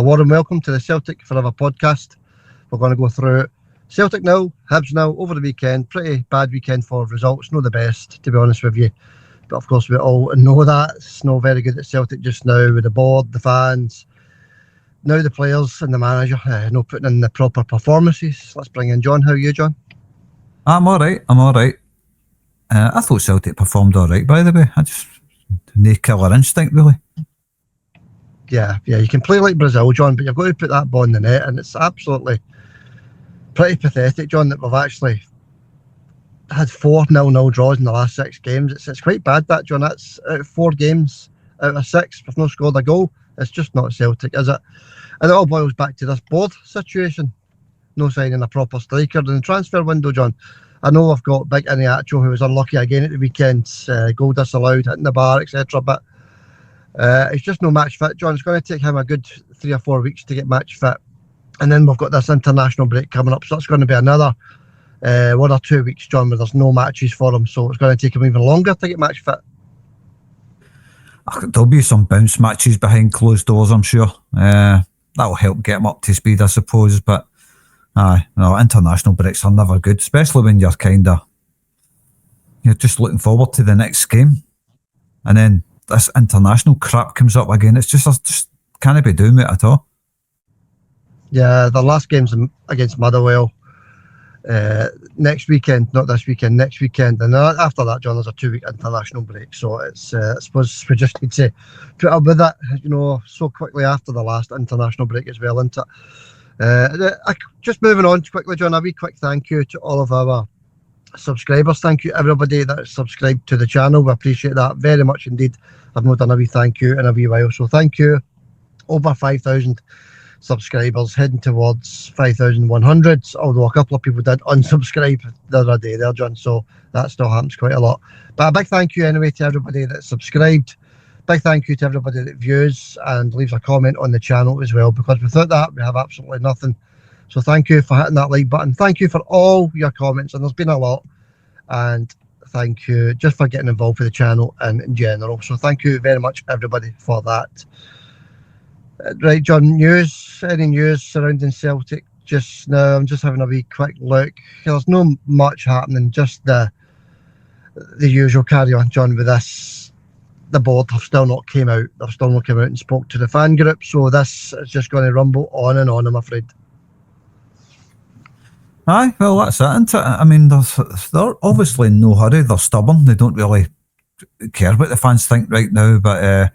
warm welcome to the Celtic Forever podcast. We're going to go through Celtic now, Hibs now, over the weekend. Pretty bad weekend for results, not the best, to be honest with you. But of course, we all know that. It's not very good at Celtic just now, with the board, the fans, now the players and the manager, not putting in the proper performances. Let's bring in John. How are you, John? I'm alright. I thought Celtic performed alright, by the way. I just, no killer instinct, really. Yeah, you can play like Brazil, John, but you've got to put that ball in the net, and it's absolutely pretty pathetic, John, that we've actually had 4 0-0 draws in the last 6 games. It's quite bad, that, John. That's out of 4 games out of 6, we've not scored a goal. It's just not Celtic, is it? And it all boils back to this board situation. No signing a proper striker. In the transfer window, John, I know I've got Big Iniacho, who was unlucky again at the weekend, goal disallowed, hitting the bar, etc. But it's just no match fit, John. It's going to take him a good 3 or 4 weeks to get match fit. And then we've got this international break coming up, so that's going to be another 1 or 2 weeks, John, where there's no matches for him. So it's going to take him even longer to get match fit. There'll be some bounce matches behind closed doors, I'm sure. That'll help get him up to speed, I suppose. But international breaks are never good, especially when you're just looking forward to the next game. And then this international crap comes up again. It's just can't be doing it at all. Yeah, the last game's against Motherwell next weekend, not this weekend, next weekend. And after that, John, there's a 2-week international break. So it's I suppose we just need to put up with it, so quickly after the last international break as well, isn't it? Just moving on quickly, John, a wee quick thank you to all of our subscribers. Thank you everybody that's subscribed to the channel. We appreciate that very much indeed. I've not done a wee thank you in a wee while, so thank you. Over 5,000 subscribers, heading towards 5,100, although a couple of people did unsubscribe the other day there, John, so that still happens quite a lot. But a big thank you anyway to everybody that's subscribed. Big thank you to everybody that views and leaves a comment on the channel as well, because without that we have absolutely nothing. So thank you for hitting that like button. Thank you for all your comments, and there's been a lot. And thank you just for getting involved with the channel and in general. So thank you very much, everybody, for that. Right, John, any news surrounding Celtic just now? I'm just having a wee quick look. There's no much happening, just the usual carry on, John, with this. The board have still not came out. They've still not come out and spoke to the fan group. So this is just going to rumble on and on, I'm afraid. Aye, well, that's it, isn't it? I mean, they're obviously in no hurry. They're stubborn. They don't really care what the fans think right now, but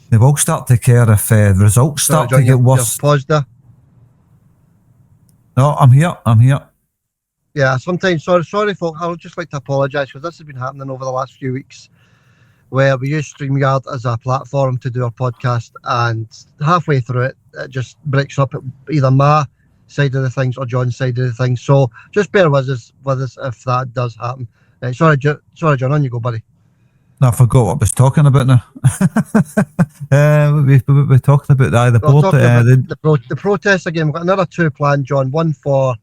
they will start to care if results start to get worse. Paused there. No, I'm here. Yeah, sometimes, sorry folks, I would just like to apologise, because this has been happening over the last few weeks, where we use StreamYard as a platform to do our podcast, and halfway through it just breaks up at either my side of the things or John's side of the things. So just bear with us if that does happen. Sorry, John, on you go, buddy. No, I forgot what I was talking about now. We're talking about the board. The protests again. We've got another 2 planned, John. One for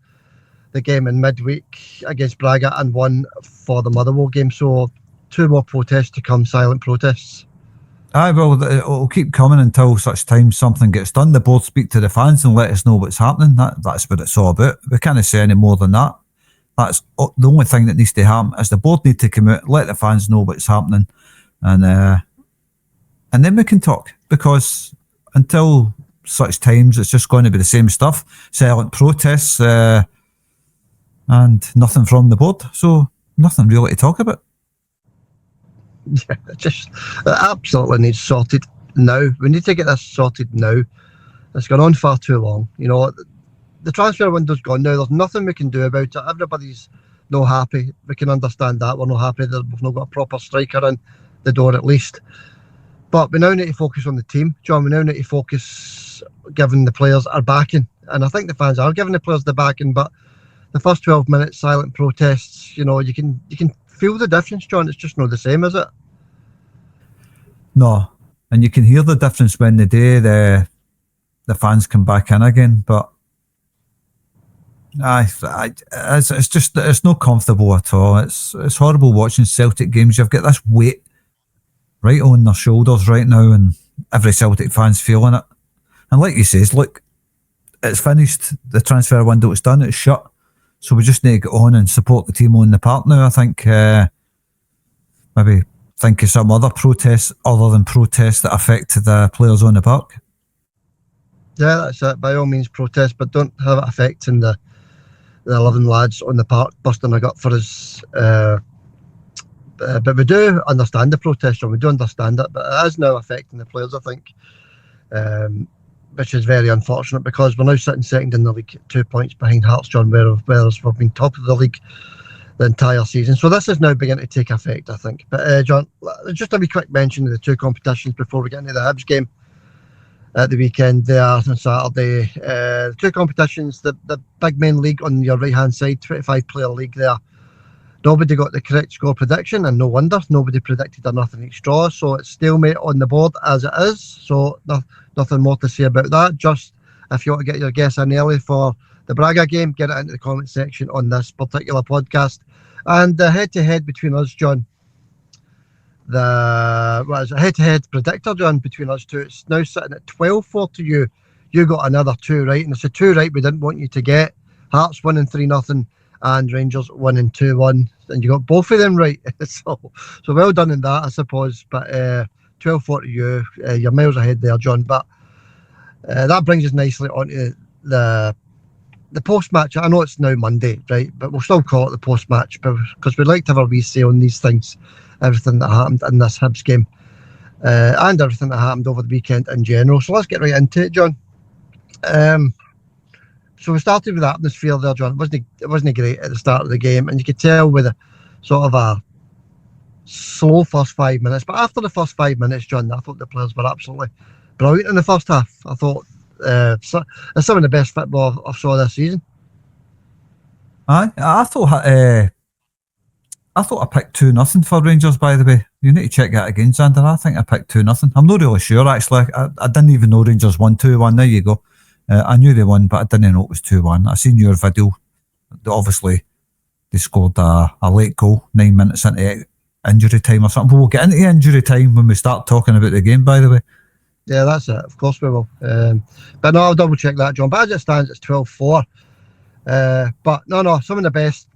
the game in midweek against Braga and one for the Motherwell game. So 2 more protests to come, silent protests. Aye, well, it'll keep coming until such time something gets done. The board speak to the fans and let us know what's happening. That's what it's all about. We can't say any more than that. That's the only thing that needs to happen, is the board need to come out, let the fans know what's happening, and then we can talk, because until such times it's just going to be the same stuff, silent protests, and nothing from the board, so nothing really to talk about. Yeah, it absolutely needs sorted now. We need to get this sorted now. It's gone on far too long. The transfer window's gone now. There's nothing we can do about it. Everybody's not happy. We can understand that. We're not happy that we've not got a proper striker in the door at least. But we now need to focus on the team, John. We now need to focus giving the players our backing. And I think the fans are giving the players the backing, but the first 12 minutes silent protests, you can feel the difference, John. It's just not the same, is it? No. And you can hear the difference when the fans come back in again, but it's not comfortable at all. It's horrible watching Celtic games. You've got this weight right on their shoulders right now, and every Celtic fan's feeling it. And like you says, look, it's finished. The transfer window is done. It's shut. So we just need to get on and support the team on the park now. I think maybe think of some other protests other than protests that affect the players on the park. Yeah, that's it. By all means, protest, but don't have it affecting the 11 lads on the park busting a gut for us. But we do understand the protest, and we do understand it, but it is now affecting the players, I think, which is very unfortunate because we're now sitting second in the league, 2 points behind Hearts, John, whereas we've been top of the league the entire season. So this is now beginning to take effect, I think. But John, just a wee quick mention of the two competitions before we get into the Hibs game at the weekend there on Saturday. The two competitions, the big main league on your right hand side, 25 player league there. Nobody got the correct score prediction, and no wonder. Nobody predicted a nothing each draw, so it's stalemate on the board as it is. So nothing more to say about that. Just if you want to get your guess in early for the Braga game, get it into the comment section on this particular podcast. And the head-to-head between us, John, the head-to-head predictor, John, between us two, it's now sitting at 12-4 to you. You got another two right, and it's a two right we didn't want you to get. Hearts winning 3-0 and Rangers winning 2-1, and you got both of them right. so well done in that, I suppose. But 12-4 to you. You're miles ahead there, John. But that brings us nicely onto the post-match. I know it's now Monday, right? But we'll still call it the post-match because we'd like to have a wee say on these things, everything that happened in this Hibs game and everything that happened over the weekend in general. So let's get right into it, John. So we started with the atmosphere there, John. It wasn't great at the start of the game, and you could tell with a sort of a slow first 5 minutes. But after the first 5 minutes, John, I thought the players were absolutely brilliant in the first half. I thought it's some of the best football I've saw this season. I thought I picked 2-0 for Rangers, by the way. You need to check that again, Xander. I think I picked 2-0. I'm not really sure, actually. I didn't even know Rangers won 2-1. There you go. I knew they won, but I didn't know it was 2-1. I seen your video. Obviously, they scored a late goal 9 minutes into injury time or something. We'll get into injury time when we start talking about the game, by the way. Yeah, that's it. Of course we will. But no, I'll double check that, John. But as it stands, it's 12-4. But no, some of the best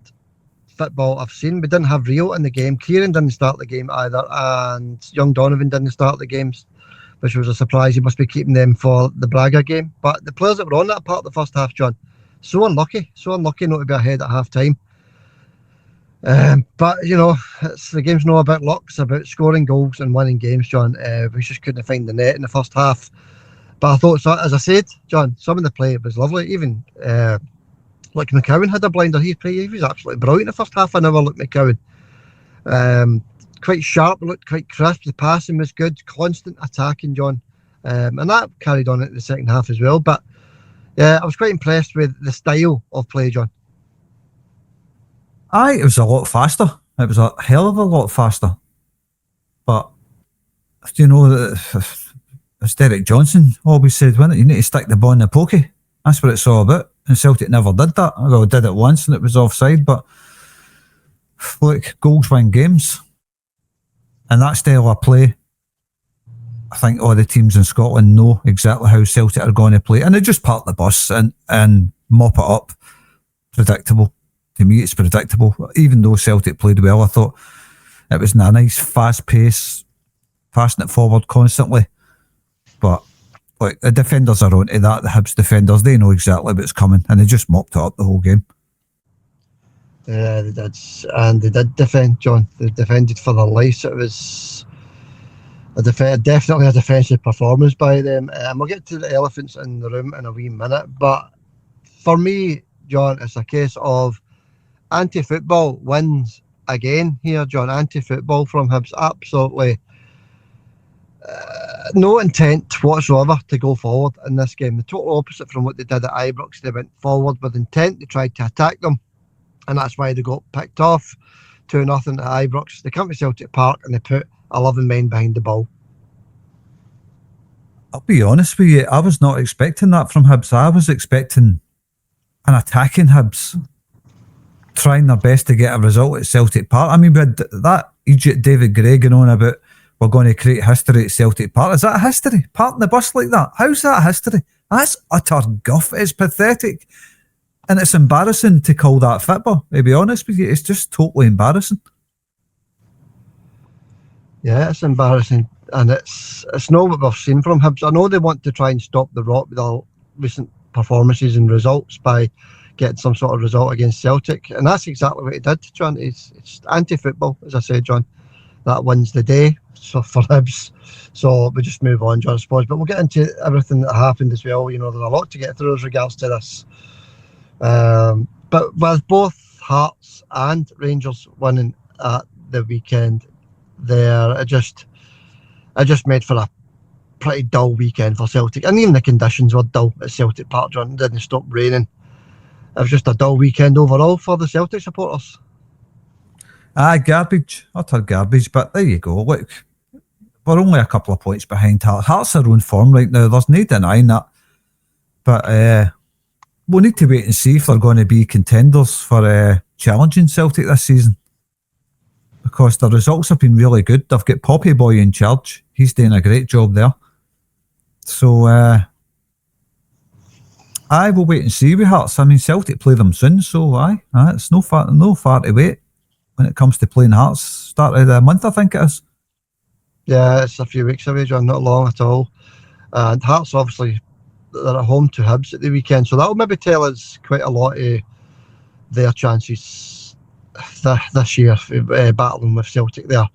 football I've seen. We didn't have Rio in the game. Kieran didn't start the game either, and young Donovan didn't start the games, which was a surprise. He must be keeping them for the Braga game. But the players that were on that part of the first half, John, so unlucky not to be ahead at half time. But you know, the game's not about luck. It's about scoring goals and winning games, John. We just couldn't find the net in the first half. But I thought, as I said, John, some of the play was lovely. Even like McCowan had a blinder. He was absolutely brilliant in the first half an hour. Like McCowan, quite sharp, looked quite crisp. The passing was good, constant attacking, John, and that carried on into the second half as well. But yeah, I was quite impressed with the style of play, John. It was a lot faster. It was a hell of a lot faster. But you know, as Derek Johnson always said, when you need to stick the ball in the pokey. That's what it's all about. And Celtic never did that. Well, did it once and it was offside. But look, goals win games. And that style of play, I think all the teams in Scotland know exactly how Celtic are going to play. And they just park the bus and mop it up. Predictable. To me, it's predictable. Even though Celtic played well, I thought it was a nice, fast pace, passing it forward constantly. But like the defenders are onto that. The Hibs defenders, they know exactly what's coming, and they just mopped it up the whole game. Yeah, they did, and they did defend, John. They defended for their lives. It was definitely a defensive performance by them. We'll get to the elephants in the room in a wee minute, but for me, John, it's a case of anti-football wins again here, John. Anti-football from Hibs, absolutely no intent whatsoever to go forward in this game. The total opposite from what they did at Ibrox. They went forward with intent. They tried to attack them, and that's why they got picked off 2-0 at Ibrox. They come to Celtic Park and they put 11 men behind the ball. I'll be honest with you, I was not expecting that from Hibs. I was expecting an attacking Hibs trying their best to get a result at Celtic Park. I mean, we had that Egypt David Gray going on about we're going to create history at Celtic Park. Is that a history? Parking the bus like that? How's that a history? That's utter guff. It's pathetic. And it's embarrassing to call that football, to be honest with you. It's just totally embarrassing. Yeah, it's embarrassing. And it's not what we've seen from Hibs. I know they want to try and stop the rot with their recent performances and results by getting some sort of result against Celtic. And that's exactly what he did, John. It's anti-football, as I said, John. That wins the day for Hibs. So we just move on, John, I suppose. But we'll get into everything that happened as well. You know, there's a lot to get through as regards to this. But with both Hearts and Rangers winning at the weekend there, it just made for a pretty dull weekend for Celtic. And even the conditions were dull at Celtic Park, John. It didn't stop raining. It was just a dull weekend overall for the Celtic supporters. Garbage. Utter garbage. But there you go. Look, we're only a couple of points behind Hearts. Hearts are on form right now. There's no denying that. But we'll need to wait and see if they're going to be contenders for challenging Celtic this season. Because the results have been really good. They've got Poppy Boy in charge. He's doing a great job there. So, I will wait and see with Hearts. I mean, Celtic play them soon, so it's no far to wait when it comes to playing Hearts. Start of the month, I think it is. Yeah, it's a few weeks away, John, not long at all. And Hearts, obviously, they're at home to Hibs at the weekend, so that'll maybe tell us quite a lot of their chances this year, battling with Celtic there.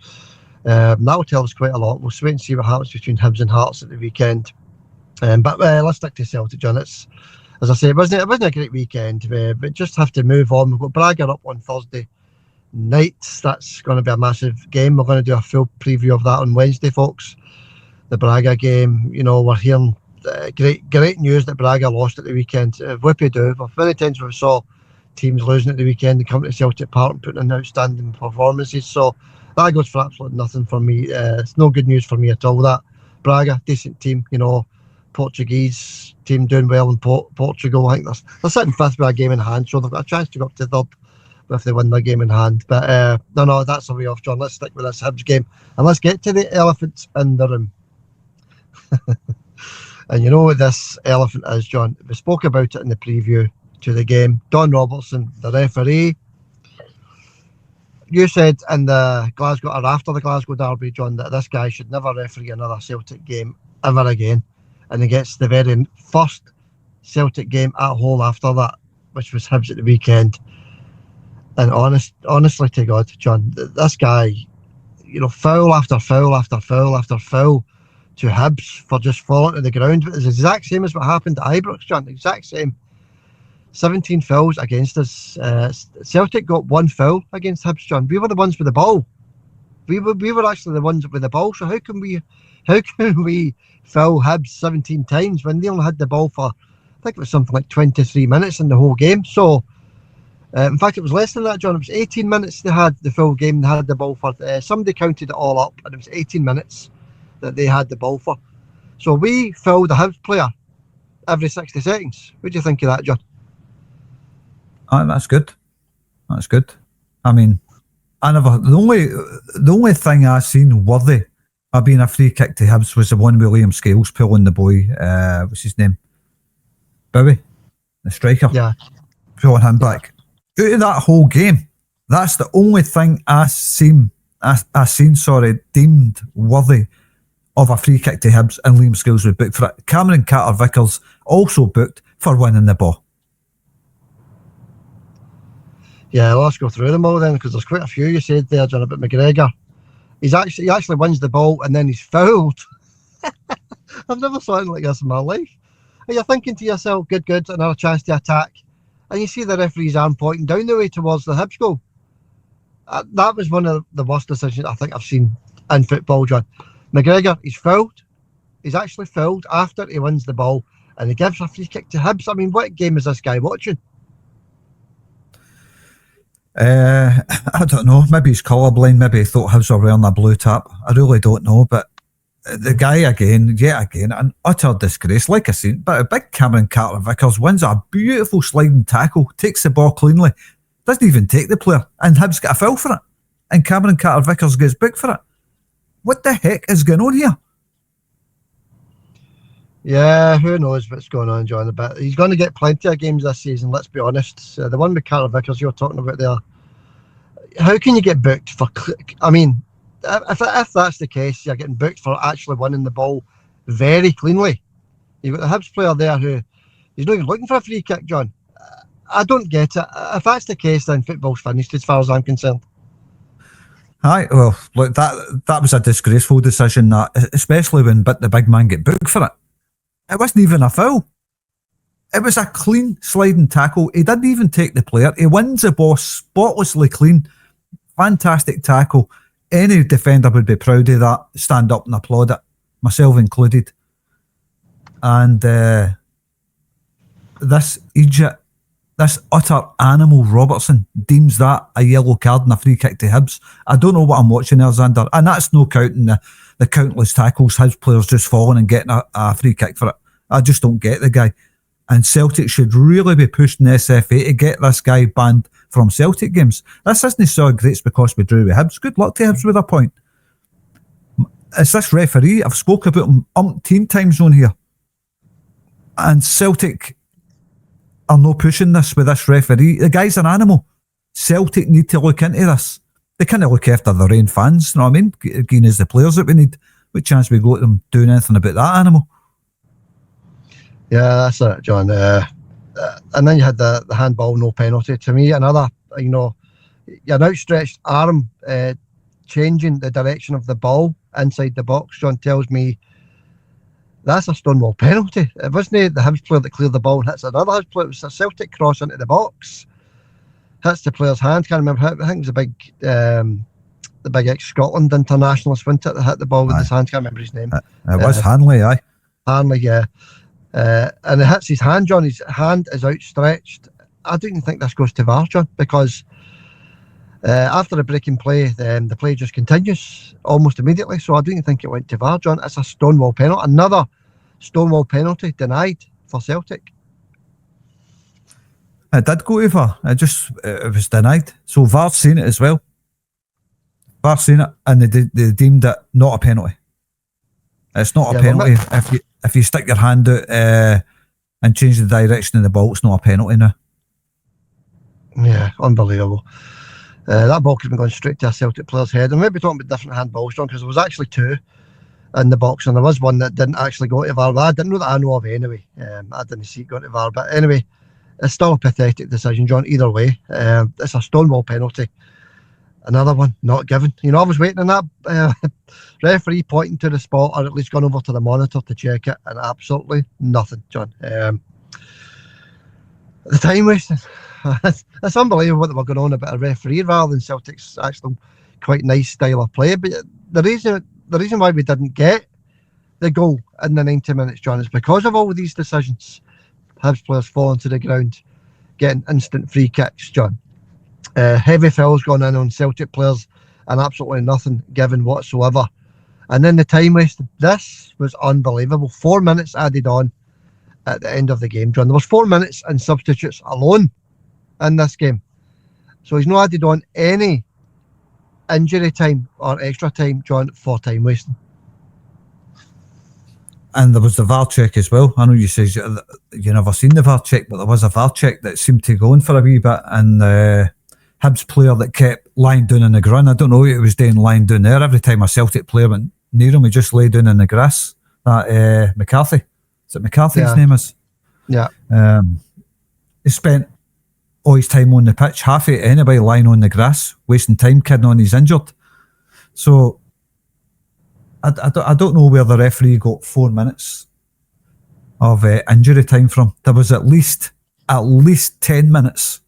That will tell us quite a lot. We'll wait and see what happens between Hibs and Hearts at the weekend. But let's stick to Celtic, John. It's, as I say, it wasn't a great weekend, but just have to move on. We've got Braga up on Thursday night. That's going to be a massive game. We're going to do a full preview of that on Wednesday, folks. The Braga game, you know, we're hearing great news that Braga lost at the weekend. Whippy do. Many times we saw teams losing at the weekend and coming to Celtic Park and putting in outstanding performances. So that goes for absolutely nothing for me. It's no good news for me at all. That Braga, decent team, you know, Portuguese team doing well in Portugal. I think they're sitting fifth with a game in hand, so they've got a chance to go up to third if they win their game in hand. But no, that's a way off, John. Let's stick with this Hibs game and let's get to the elephants in the room. And you know what this elephant is, John? We spoke about it in the preview to the game. Don Robertson, the referee. You said in the Glasgow, or after the Glasgow derby, John, that this guy should never referee another Celtic game ever again. And he gets the very first Celtic game at home after that, which was Hibs at the weekend. And honestly to God, John, this guy, you know, foul after foul after foul after foul to Hibs for just falling to the ground. It's the exact same as what happened at Ibrox, John. The exact same. 17 fouls against us. Celtic got one foul against Hibs, John. We were the ones with the ball. We were actually the ones with the ball. So how can we foul Hibs 17 times when they only had the ball for, I think it was something like 23 minutes in the whole game. So in fact, it was less than that, John. It was 18 minutes they had the full game. They had the ball for. Somebody counted it all up, and it was 18 minutes that they had the ball for. So we fouled the Hibs player every 60 seconds. What do you think of that, John? That's good. That's good. I mean, the only thing I seen worthy of being a free kick to Hibs was the one with Liam Scales pulling the boy. What's his name? Bowie, the striker. Yeah. Pulling him back. Out of that whole game, that's the only thing I seen deemed worthy of a free kick to Hibs, and Liam Scales was booked for it. Cameron Carter-Vickers also booked for winning the ball. Yeah, let's go through them all then, because there's quite a few you said there, John, about McGregor. He actually wins the ball and then he's fouled. I've never saw anything like this in my life. And you're thinking to yourself, good, another chance to attack. And you see the referee's arm pointing down the way towards the Hibs goal. That was one of the worst decisions I think I've seen in football, John. McGregor, he's fouled. He's actually fouled after he wins the ball and he gives a free kick to Hibs. I mean, what game is this guy watching? I don't know. Maybe he's colourblind. Maybe he thought Hibs were wearing a blue tap. I really don't know. But the guy yet again, an utter disgrace. Like I said, but a big Cameron Carter-Vickers wins a beautiful sliding tackle, takes the ball cleanly, doesn't even take the player, and Hibs get a foul for it. And Cameron Carter-Vickers gets booked for it. What the heck is going on here? Yeah, who knows what's going on, John? But he's going to get plenty of games this season, let's be honest. The one with Carter Vickers you're talking about there, how can you get booked for... I mean, if that's the case, you're getting booked for actually winning the ball very cleanly. You've got the Hibs player there who he's not even looking for a free kick, John. I don't get it. If that's the case, then football's finished as far as I'm concerned. Aye, well, look, that was a disgraceful decision, that, especially when the big man get booked for it. It wasn't even a foul. It was a clean sliding tackle. He didn't even take the player. He wins the ball spotlessly clean. Fantastic tackle. Any defender would be proud of that, stand up and applaud it, myself included. And this utter animal Robertson deems that a yellow card and a free kick to Hibs. I don't know what I'm watching there, Xander. And that's no counting the countless tackles Hibs players just falling and getting a free kick for it. I just don't get the guy. And Celtic should really be pushing the SFA to get this guy banned from Celtic games. This isn't so great because we drew with Hibs. Good luck to Hibs with a point. It's this referee. I've spoke about him umpteen times on here. And Celtic are no pushing this with this referee. The guy's an animal. Celtic need to look into this. They can't look after their own fans, you know what I mean? Again, as the players that we need. What chance we got them doing anything about that animal? Yeah, that's it, John. And then you had the handball, no penalty. To me, another, your outstretched arm changing the direction of the ball inside the box, John, tells me that's a Stonewall penalty. It wasn't the Hibs player that cleared the ball and hits another Hibs player. It was a Celtic cross into the box. Hits the player's hand. Can't remember. I think it was the big ex-Scotland internationalist, wasn't it, that hit the ball with his hand. Can't remember his name. It was Hanley, aye. Hanley, yeah. And it hits his hand, John. His hand is outstretched. I don't even think this goes to VAR, John, because after the breaking play, the play just continues almost immediately. So I don't even think it went to VAR, John. It's a Stonewall penalty. Another Stonewall penalty denied for Celtic. It did go to VAR. It was denied. So VAR's seen it as well. VAR's seen it, and they deemed it not a penalty. It's not a penalty if you stick your hand out and change the direction of the ball. It's not a penalty now. Yeah, unbelievable. That ball could have been going straight to a Celtic player's head. And maybe talking about different handballs, John, because there was actually two in the box, and there was one that didn't actually go to VAR. But I didn't know that I know of anyway. I didn't see it going to VAR. But anyway, it's still a pathetic decision, John, either way. It's a Stonewall penalty. Another one not given. I was waiting on that referee pointing to the spot, or at least gone over to the monitor to check it, and absolutely nothing, John. The time wasting. It's unbelievable what they were going on about a referee rather than Celtic's actual quite nice style of play. But the reason why we didn't get the goal in the 90 minutes, John, is because of all of these decisions. Hibs players falling to the ground, getting instant free kicks, John. Heavy fouls gone in on Celtic players and absolutely nothing given whatsoever. And then the time wasted. This was unbelievable. 4 minutes added on at the end of the game, John. There was 4 minutes and substitutes alone in this game. So he's not added on any injury time or extra time, John, for time wasting. And there was the VAR check as well. I know you said you never seen the VAR check, but there was a VAR check that seemed to go on for a wee bit, and Hibs player that kept lying down in the ground. I don't know what he was doing lying down there. Every time a Celtic player went near him, he just lay down in the grass. That McCarthy. Is it McCarthy his name is? Yeah. He spent all his time on the pitch, half of it anybody lying on the grass, wasting time kidding on he's injured. So I don't know where the referee got 4 minutes of injury time from. There was at least 10 minutes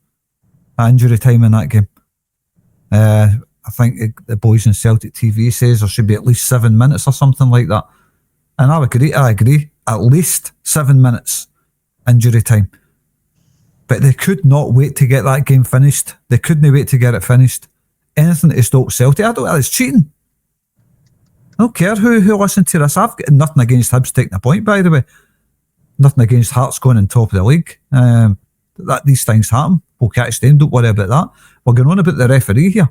of injury time in that game. I think the boys in Celtic TV says there should be at least 7 minutes or something like that. And I agree. At least 7 minutes injury time. But they could not wait to get that game finished. They couldn't wait to get it finished. Anything to stop Celtic. It's cheating. I don't care who listened to this. I've got nothing against Hibs taking a point, by the way. Nothing against Hearts going on top of the league. These things happen. We'll catch them. Don't worry about that. We're going on about the referee here.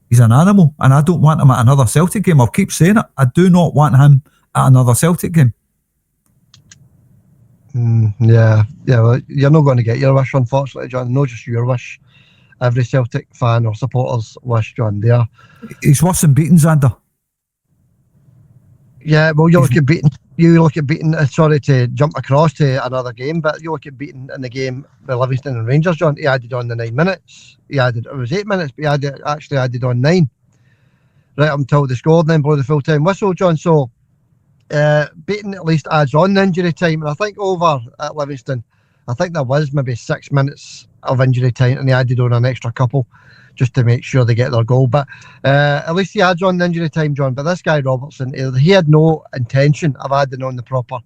He's an animal, and I don't want him at another Celtic game. I'll keep saying it. I do not want him at another Celtic game. Yeah. Well, you're not going to get your wish, unfortunately, John. Not just your wish. Every Celtic fan or supporter's wish, John. There. He's worse than beaten, Xander. Yeah, well, you look at beating. Sorry to jump across to another game, but you look at beating in the game with Livingston and Rangers, John. He added on the 9 minutes. It was 8 minutes, but he actually added on 9. Right up until they scored and then blew the full-time whistle, John. So, beating at least adds on the injury time. And I think over at Livingston, I think there was maybe 6 minutes of injury time, and he added on an extra couple just to make sure they get their goal. But at least he adds on the injury time, John. But this guy Robertson, he had no intention of adding on the proper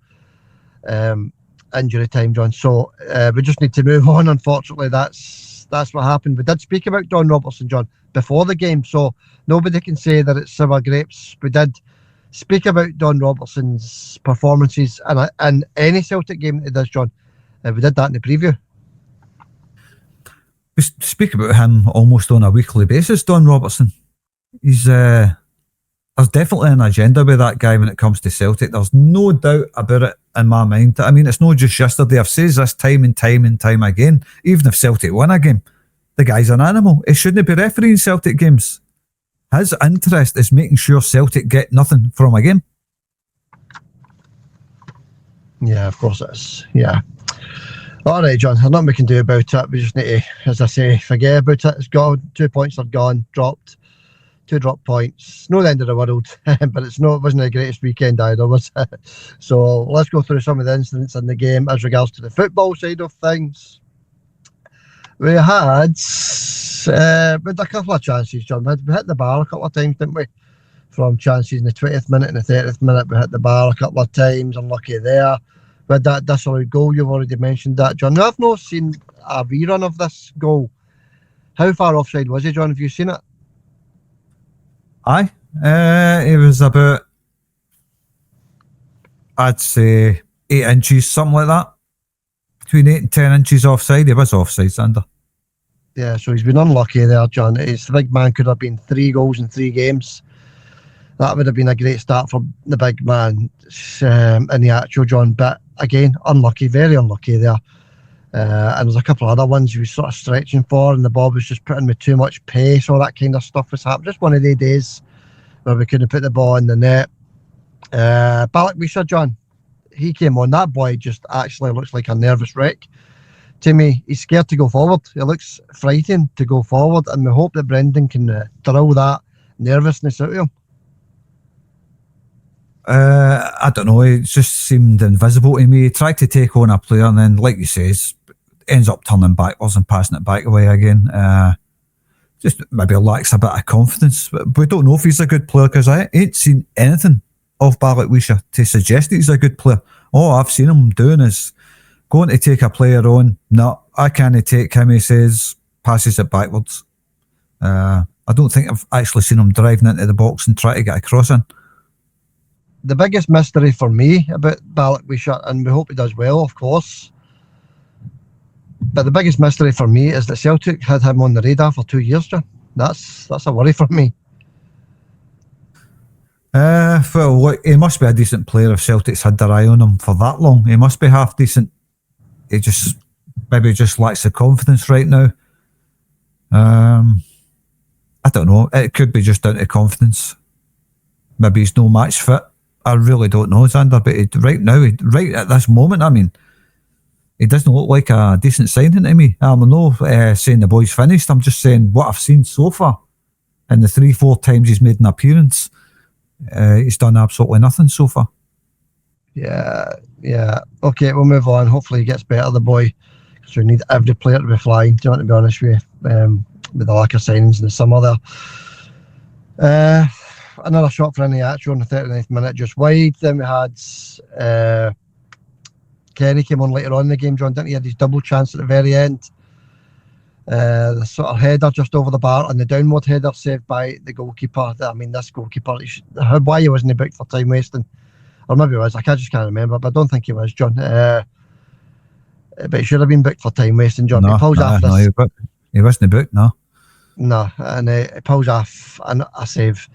injury time, John. So we just need to move on. Unfortunately, that's what happened. We did speak about Don Robertson, John, before the game, so nobody can say that it's sour grapes. We did speak about Don Robertson's performances in any Celtic game that he does, John. We did that in the preview. We speak about him almost on a weekly basis, Don Robertson. There's definitely an agenda with that guy when it comes to Celtic. There's no doubt about it in my mind. I mean, it's not just yesterday. I've said this time and time again. Even if Celtic win a game, the guy's an animal. He shouldn't be refereeing Celtic games. His interest is making sure Celtic get nothing from a game. Yeah, of course it is. Yeah. All right, John, there's nothing we can do about it. We just need to, as I say, forget about it. It's gone. 2 points are gone, dropped. 2 drop points. No the end of the world, but it wasn't the greatest weekend either, was it? So let's go through some of the incidents in the game as regards to the football side of things. We had a couple of chances, John. We hit the bar a couple of times, didn't we? From chances in the 20th minute and the 30th minute, we hit the bar a couple of times. Unlucky there. With that disallowed goal, you've already mentioned that, John. Now, I've not seen a rerun of this goal. How far offside was he, John? Have you seen it? Aye. It was about, I'd say, 8 inches, something like that. Between 8 and 10 inches offside. He was offside, Xander. Yeah, so he's been unlucky there, John. The big man could have been 3 goals in 3 games. That would have been a great start for the big man in the actual, John. But again, unlucky, very unlucky there. And there's a couple of other ones he was sort of stretching for, and the ball was just putting with too much pace. All that kind of stuff was happening. Just one of the days where we couldn't put the ball in the net. Balak John, he came on. That boy just actually looks like a nervous wreck. To me, he's scared to go forward. He looks frightened to go forward, and we hope that Brendan can drill that nervousness out of him. I don't know. It just seemed invisible to me. He tried to take on a player, and then, like you say, ends up turning backwards and passing it back away again. Just maybe lacks a bit of confidence. But we don't know if he's a good player, because I ain't seen anything of Balak to suggest that he's a good player. All I've seen him doing is going to take a player on. No, I can't take him, he says, passes it backwards. I don't think I've actually seen him driving into the box and try to get a cross in. The biggest mystery for me about Balak, and we hope he does well, of course, but the biggest mystery for me is that Celtic had him on the radar for 2 years, John. That's a worry for me. Well, look, he must be a decent player if Celtic's had their eye on him for that long. He must be half decent. He maybe just lacks the confidence right now. I don't know. It could be just down to confidence. Maybe he's no match fit. I really don't know, Xander, but right now, right at this moment, I mean, he doesn't look like a decent signing to me. I'm not saying the boy's finished. I'm just saying what I've seen so far. And the 3-4 times he's made an appearance, he's done absolutely nothing so far. Yeah. Okay, we'll move on. Hopefully he gets better, the boy, because we need every player to be flying, do you want to be honest with you, with the lack of signings in the summer there. Another shot for Iniacho in the 39th minute, just wide. Then we had Kenny came on later on in the game, John, didn't he? He had his double chance at the very end. The sort of header just over the bar, and the downward header saved by the goalkeeper. I mean, this goalkeeper, why he wasn't booked for time wasting? Or maybe he was, I just can't remember, but I don't think he was, John. But he should have been booked for time wasting, John. No, he wasn't booked, no. No, and he pulls off a save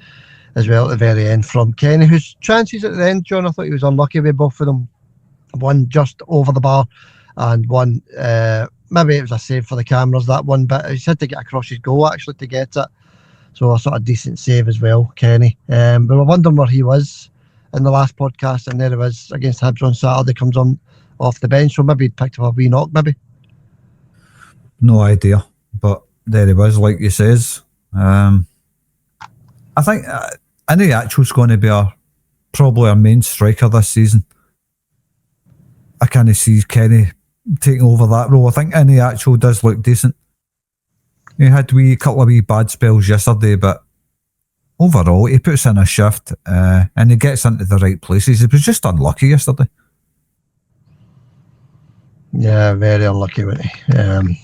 as well at the very end from Kenny, whose chances at the end, John, I thought he was unlucky with both of them. One just over the bar, and one maybe it was a save for the cameras, that one, but he's had to get across his goal actually to get it. So a sort of decent save as well, Kenny. But we're wondering where he was in the last podcast, and there he was against Hibs on Saturday, comes on off the bench, so maybe he'd picked up a wee knock, maybe. No idea, but there he was, like you says. I think Iniacho's going to be probably our main striker this season. I kind of see Kenny taking over that role. I think Iniacho does look decent. He had a couple of wee bad spells yesterday, but overall he puts in a shift and he gets into the right places. He was just unlucky yesterday. Yeah, very unlucky, wasn't he?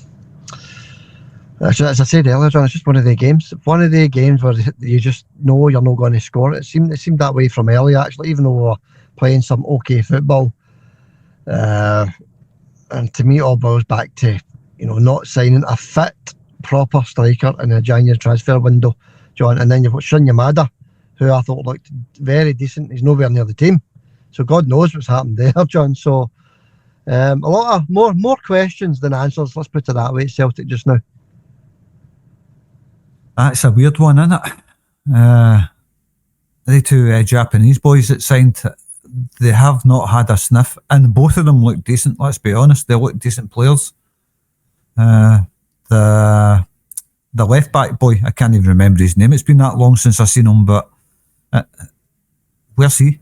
As I said earlier, John, it's just one of the games. One of the games where you just know you're not going to score. It seemed that way from early, actually, even though we were playing some okay football. And to me, it all boils back to, not signing a fit, proper striker in a January transfer window, John. And then you've got Shinya Mada, who I thought looked very decent. He's nowhere near the team. So God knows what's happened there, John. So a lot of more questions than answers, let's put it that way, at Celtic just now. That's a weird one, isn't it? The two Japanese boys that signed, they have not had a sniff, and both of them look decent, let's be honest. They look decent players. The left back boy, I can't even remember his name. It's been that long since I've seen him, but where's he?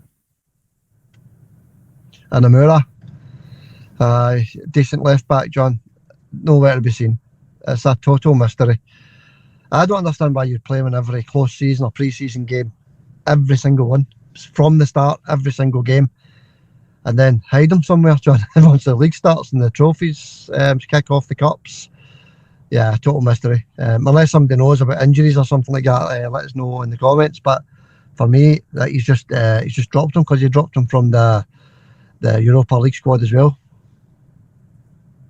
Anamura. Decent left back, John. Nowhere to be seen. It's a total mystery. I don't understand why you play him in every close season or pre-season game. Every single one. From the start, every single game. And then hide him somewhere, John. Once the league starts and the trophies kick off, the cups. Yeah, total mystery. Unless somebody knows about injuries or something like that, let us know in the comments. But for me, that he's just dropped him because he dropped him from the Europa League squad as well.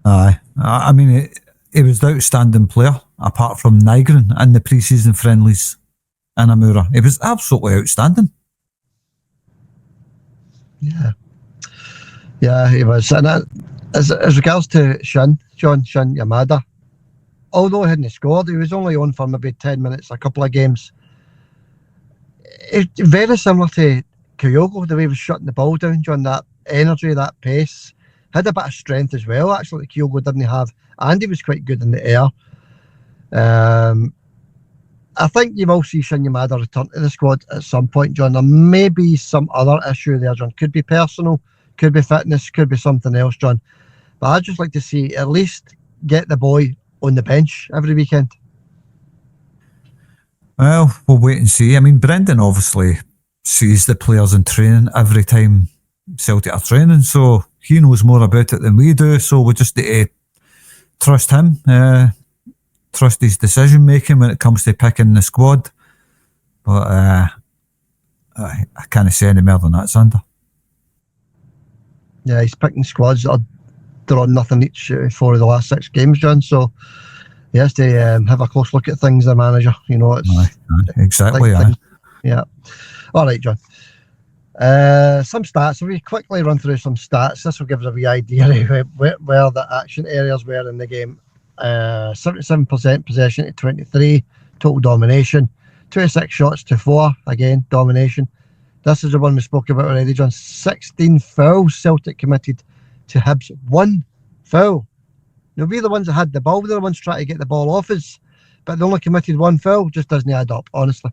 Aye. I mean, he was the outstanding player, apart from Nygren in the pre-season friendlies in Amura. He was absolutely outstanding. Yeah, he was. And as regards to Shinya Yamada, although he hadn't scored, he was only on for maybe 10 minutes, a couple of games. It's very similar to Kyogo, the way he was shutting the ball down, John, that energy, that pace. Had a bit of strength as well, actually, that Kyogo didn't have. And he was quite good in the air. I think you will see Shinya Yamada return to the squad at some point, John. There may be some other issue there, John. Could be personal, could be fitness, could be something else, John. But I'd just like to see at least get the boy on the bench every weekend. Well, we'll wait and see. I mean, Brendan obviously sees the players in training every time Celtic are training, so he knows more about it than we do, so we just need to trust him, trust his decision making when it comes to picking the squad. But I can't say any more than that, Sander. Yeah, he's picking squads that are drawn nothing each for the last 6 games, John, so he has to have a close look at things, the manager. It's exactly. Yeah. All right, John. Some stats. If we quickly run through some stats, this will give us a wee idea of where the action areas were in the game. 77% possession to 23, total domination. 26 shots to 4, again, domination. This is the one we spoke about already, John. 16 fouls Celtic committed to Hibs. 1 foul. Now, we're the ones that had the ball. We're the ones trying to get the ball off us. But they only committed 1 foul. Just doesn't add up, honestly.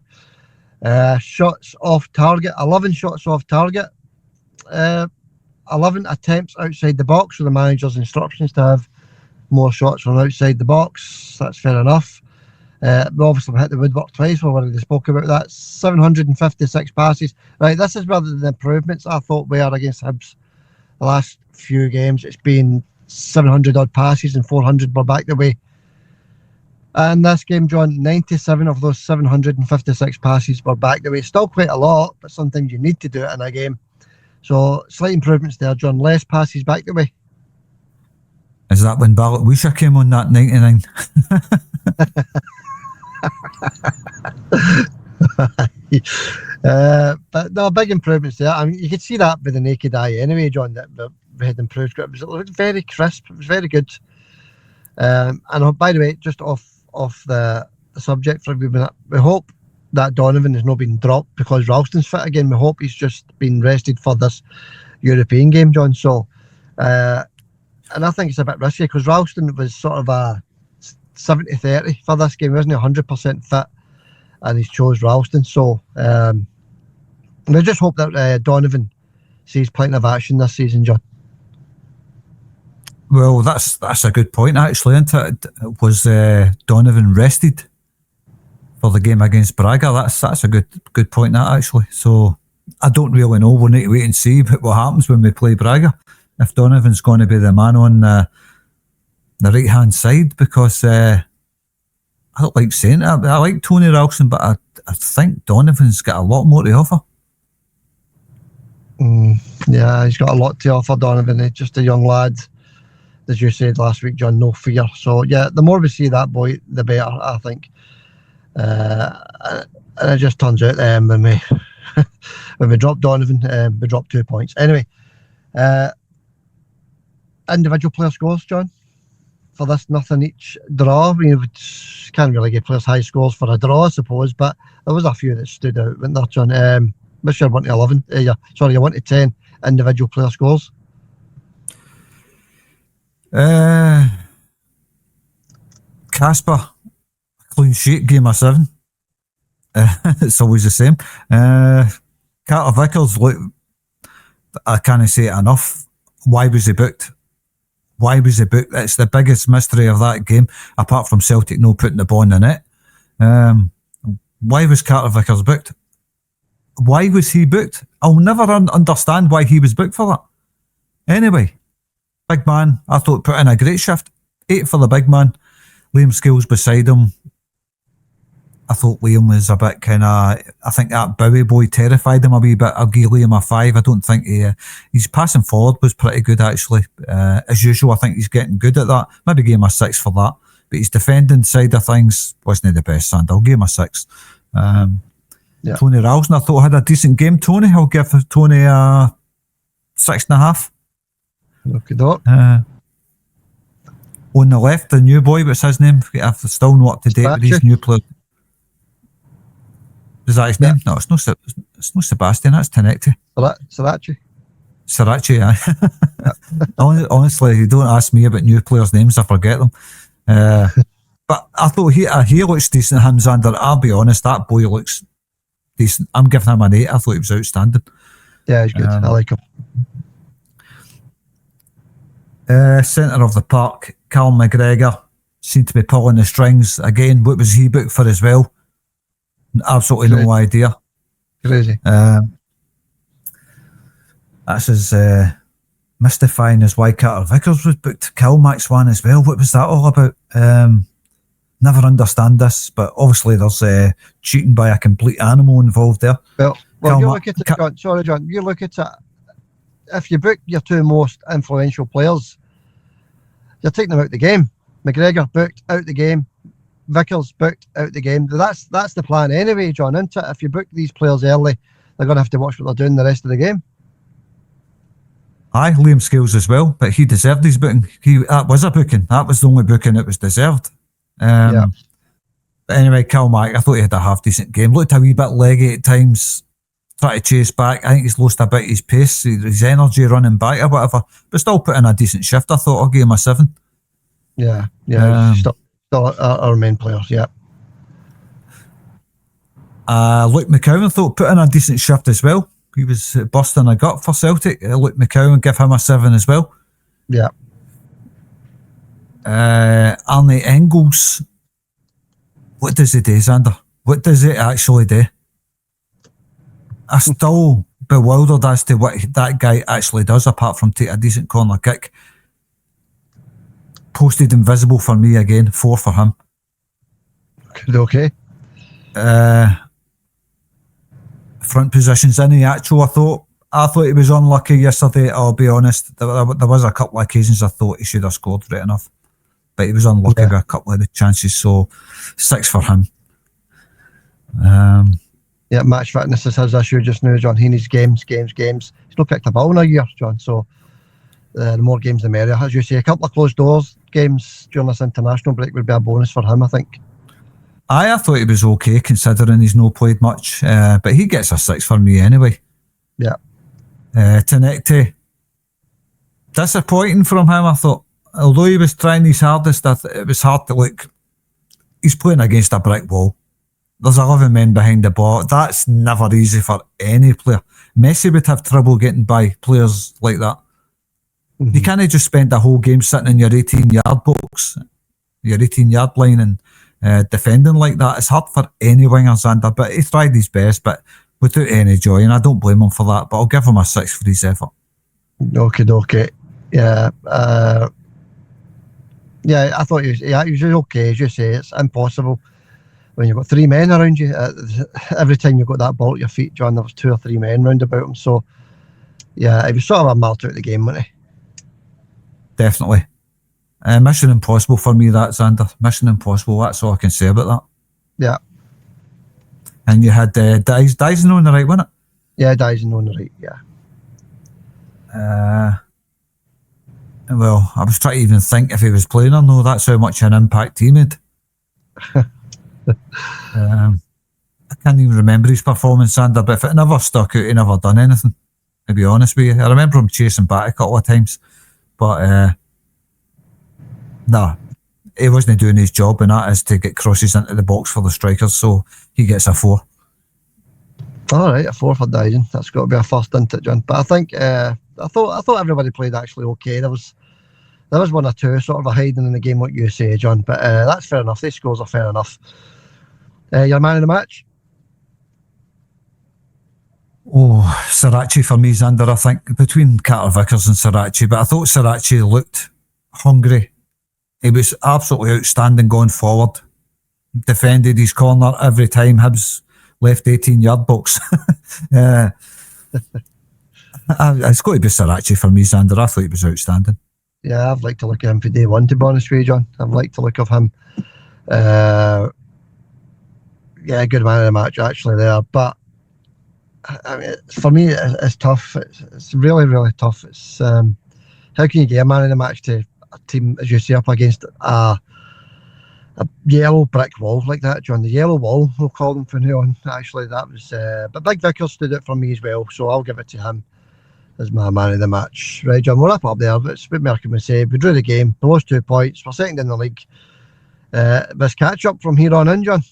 Shots off target. 11 shots off target. 11 attempts outside the box. So the manager's instructions to have more shots from outside the box. That's fair enough. We obviously hit the woodwork twice. We've already spoke about that. 756 passes. Right, this is where the improvements I thought were against Hibs. The last few games, it's been 700 odd passes and 400 were back the way. And this game, John, 97 of those 756 passes were back the way. Still quite a lot, but sometimes you need to do it in a game. So slight improvements there, John. Less passes back the way. Is that when Ballot Wisha came on that 99? But no, big improvements there. I mean, you could see that with the naked eye anyway, John, that we had improved. It looked very crisp. It was very good. And by the way, just off the subject for a wee minute, we hope that Donovan has not been dropped because Ralston's fit again. We hope he's just been rested for this European game, John. So, and I think it's a bit risky because Ralston was sort of a 70-30 for this game, wasn't he? 100% fit, and he's chose Ralston. So, we just hope that Donovan sees plenty of action this season, John. Well, that's a good point, actually, isn't it? Was Donovan rested for the game against Braga? That's a good point, that, actually. So I don't really know. We'll need to wait and see what happens when we play Braga. If Donovan's going to be the man on the right-hand side, because I don't like saying it. I like Tony Ralston, but I think Donovan's got a lot more to offer. Yeah, he's got a lot to offer, Donovan. He's just a young lad. As you said last week, John, no fear. So, yeah, the more we see that boy, the better, I think. And it just turns out when we when we drop Donovan, we drop 2 points. Anyway, individual player scores, John, for this nothing each draw. We can't really give players high scores for a draw, I suppose, but there was a few that stood out, weren't there, John? What's your 1 to 11? Your 1 to 10 individual player scores? Casper, clean sheet, game of 7. It's always the same. Carter Vickers, look, I can't say it enough. Why was he booked? It's the biggest mystery of that game, apart from Celtic no putting the ball in the net. Why was Carter Vickers booked? Why was he booked? I'll never understand why he was booked for that. Anyway, big man, I thought put in a great shift. 8 for the big man. Liam Scales beside him. I thought Liam was a bit kind of, I think that Bowie boy terrified him a wee bit. I'll give Liam a 5. I don't think his passing forward was pretty good, actually. As usual, I think he's getting good at that. Maybe give him a 6 for that. But his defending side of things wasn't the best, and I'll give him a 6. Yeah. Tony Ralston, I thought had a decent game. Tony, I'll give Tony a 6.5. Okay, doc. On the left, the new boy, what's his name? I've still not up to date with these new players. Is that his name? No, it's no Sebastian, that's Tenecti. Sriracha, yeah. Honestly, you don't ask me about new players' names, I forget them. But I thought he looks decent, him, Xander. I'll be honest, that boy looks decent. I'm giving him an 8. I thought he was outstanding. Yeah, he's good. I like him. Centre of the park, Cal McGregor seemed to be pulling the strings again. What was he booked for as well? Absolutely no idea. Crazy. That's as mystifying as why Carter Vickers was booked. Kilmax one as well. What was that all about? Never understand this, but obviously there's cheating by a complete animal involved there. Well, you look at it, John. Sorry, John. You look at it. If you book your 2 most influential players, you're taking them out the game. McGregor booked out the game. Vickers booked out the game. That's the plan anyway, John, isn't it? If you book these players early, they're going to have to watch what they're doing the rest of the game. Aye, Liam Scales as well, but he deserved his booking. That was a booking. That was the only booking that was deserved. Yeah. But anyway, Kilmac, I thought he had a half decent game. Looked a wee bit leggy at times. Tried to chase back. I think he's lost a bit of his pace, his energy running back or whatever. But still put in a decent shift. I thought I'll give him a 7. Yeah. Still our main players, yeah. Luke McCowan thought put in a decent shift as well. He was busting a gut for Celtic. Luke McCowan, give him a 7 as well. Yeah. Arne Engels. What does he do, Xander? What does it actually do? I'm still bewildered as to what that guy actually does, apart from take a decent corner kick. Posted invisible for me again. 4 for him. Okay. Front positions in the actual, I thought he was unlucky yesterday. I'll be honest. There was a couple of occasions I thought he should have scored right enough, but he was unlucky with a couple of the chances. So 6 for him. Yeah, match fitness is his issue just now, John. He needs games. He's not kicked a ball in a year, John. So the more games the merrier. As you say, a couple of closed doors games during this international break would be a bonus for him, I think. I thought he was okay considering he's not played much, but he gets a 6 for me anyway. Yeah. Tenecte, disappointing from him, I thought. Although he was trying his hardest, it was hard to look. He's playing against a brick wall. There's 11 men behind the ball. That's never easy for any player. Messi would have trouble getting by players like that. Mm-hmm. You can't just spend the whole game sitting in your 18-yard box, your 18-yard line and defending like that. It's hard for any winger, Xander, but he tried his best, but without any joy, and I don't blame him for that, but I'll give him a 6 for his effort. Okay. Yeah. Yeah, I thought he was okay, as you say. It's impossible when you've got 3 men around you. Every time you got that ball at your feet, John, there was 2 or 3 men round about him. So, yeah, he was sort of a melt out of the game, wasn't he? Definitely. Mission Impossible for me, that, Xander. Mission Impossible, that's all I can say about that. Yeah. And you had Dyson on the right, wasn't it? Yeah, Dyson on the right, yeah. Well, I was trying to even think if he was playing or no. That's how much an impact he made. I can't even remember his performance, Sander, but if it never stuck out, he never done anything, to be honest with you. I remember him chasing back a couple of times, but he wasn't doing his job, and that is to get crosses into the box for the strikers, so he gets a 4. All right, a 4 for Dyson. That's got to be a first, isn't it, John? But I think I thought everybody played actually okay. There was 1 or 2 sort of a hiding in the game, what you say, John. But that's fair enough. These scores are fair enough. Your man of the match? Oh, Sriracha for me, Xander, I think, between Carter Vickers and Sriracha. But I thought Sriracha looked hungry. He was absolutely outstanding going forward. Defended his corner every time Hibs left 18-yard box. It's got to be Sriracha for me, Xander. I thought he was outstanding. Yeah, I've liked to look at him for day one, to be honest with you, John. I've liked to look of him. Yeah, good man of the match actually there. But I mean, for me, it's tough. It's really, really tough. It's how can you get a man of the match to a team, as you say, up against a yellow brick wall like that, John? The yellow wall, we'll call them from now on. Actually, that was. But Big Vickers stood out for me as well, so I'll give it to him as my man of the match. Right, John, we'll wrap up there. But it's what more can we say? We drew the game, we lost 2 points, we're second in the league. This catch up from here on in, John.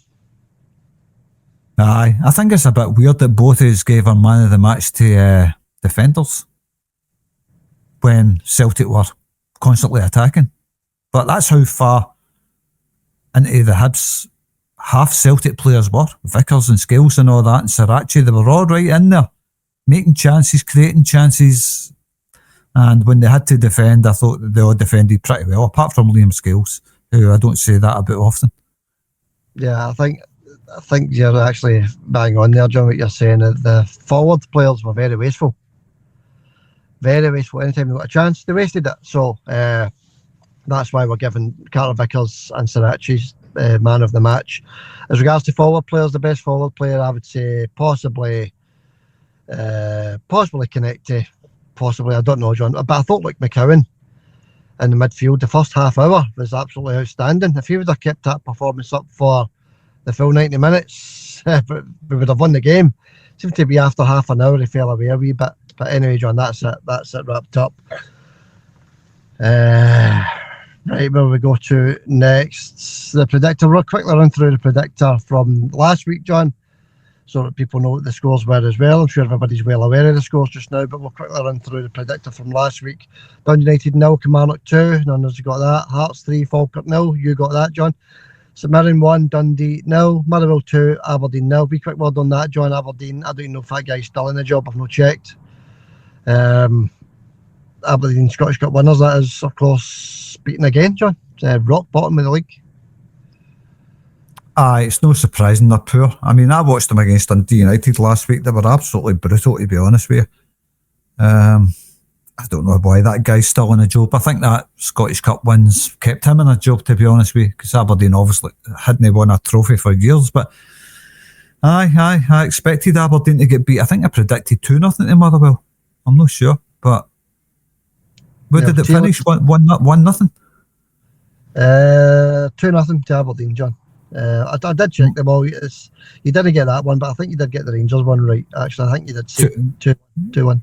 Aye, I think it's a bit weird that both of us gave our man of the match to defenders when Celtic were constantly attacking. But that's how far into the Hibs half Celtic players were. Vickers and Scales and all that, and Sriracha, they were all right in there, making chances, creating chances. And when they had to defend, I thought they all defended pretty well, apart from Liam Scales, who I don't say that a bit often. Yeah, I think you're actually bang on there, John, what you're saying. The forward players were very wasteful. Very wasteful. Anytime they got a chance, they wasted it. So that's why we're giving Carter Vickers and Sriracha's man of the match. As regards to forward players, the best forward player, I would say possibly Connecty. Possibly, I don't know, John. But I thought like McCowan in the midfield, the first half hour was absolutely outstanding. If he would have kept that performance up for the full 90 minutes, we would have won the game. Seemed to be after half an hour he fell away a wee bit. But anyway, John, that's it wrapped up. Right, where we go to next? The predictor. We'll quickly run through the predictor from last week, John, so that people know what the scores were as well. I'm sure everybody's well aware of the scores just now, but we'll quickly run through the predictor from last week. Dundee United 0, Kilmarnock 2. None of us got that. Hearts 3, Falkirk 0. You got that, John. St Mirren 1, Dundee 0, Motherwell 2, Aberdeen 0. Be quick word on that, John. Aberdeen, I don't even know if that guy's still in the job. I've not checked. Aberdeen Scottish Cup winners, that is, of course, beaten again, John. Rock bottom of the league. Aye, it's no surprising they're poor. I mean, I watched them against Dundee United last week. They were absolutely brutal, to be honest with you. I don't know why that guy's still in a job. I think that Scottish Cup wins kept him in a job, to be honest with you, because Aberdeen obviously hadn't won a trophy for years. But I expected Aberdeen to get beat. I think I predicted 2-0 to Motherwell. I'm not sure, but where did it finish? 1-0. 2-0 to Aberdeen, John. I did check them all. You didn't get that one, but I think you did get the Rangers one right. Actually, I think you did say 2-1.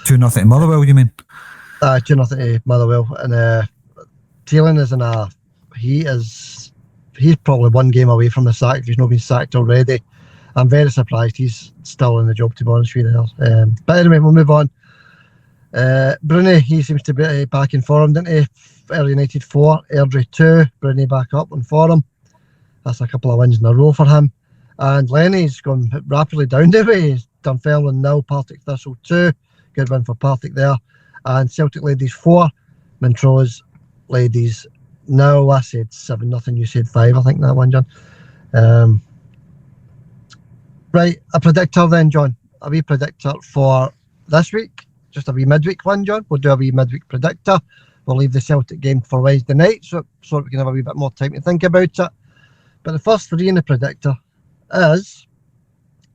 2-0 to Motherwell, you mean? 2-0 to Motherwell. And Taylor is he's probably one game away from the sack if he's not been sacked already. I'm very surprised he's still in the job, to be honest with you. But anyway, we'll move on. Bruni, he seems to be back in form, didn't he? Early United 4, Airdrie 2, Bruni back up on form. That's a couple of wins in a row for him. And Lenny's gone rapidly down the way. Dunfermline 0, Partick Thistle 2. Good win for Partick there. And Celtic Ladies 4, Montrose Ladies 0. I said 7-0, you said 5, I think that one, John. Right, a predictor then, John. A wee predictor for this week. Just a wee midweek one, John. We'll do a wee midweek predictor. We'll leave the Celtic game for Wednesday night so we can have a wee bit more time to think about it. But the first three in the predictor is,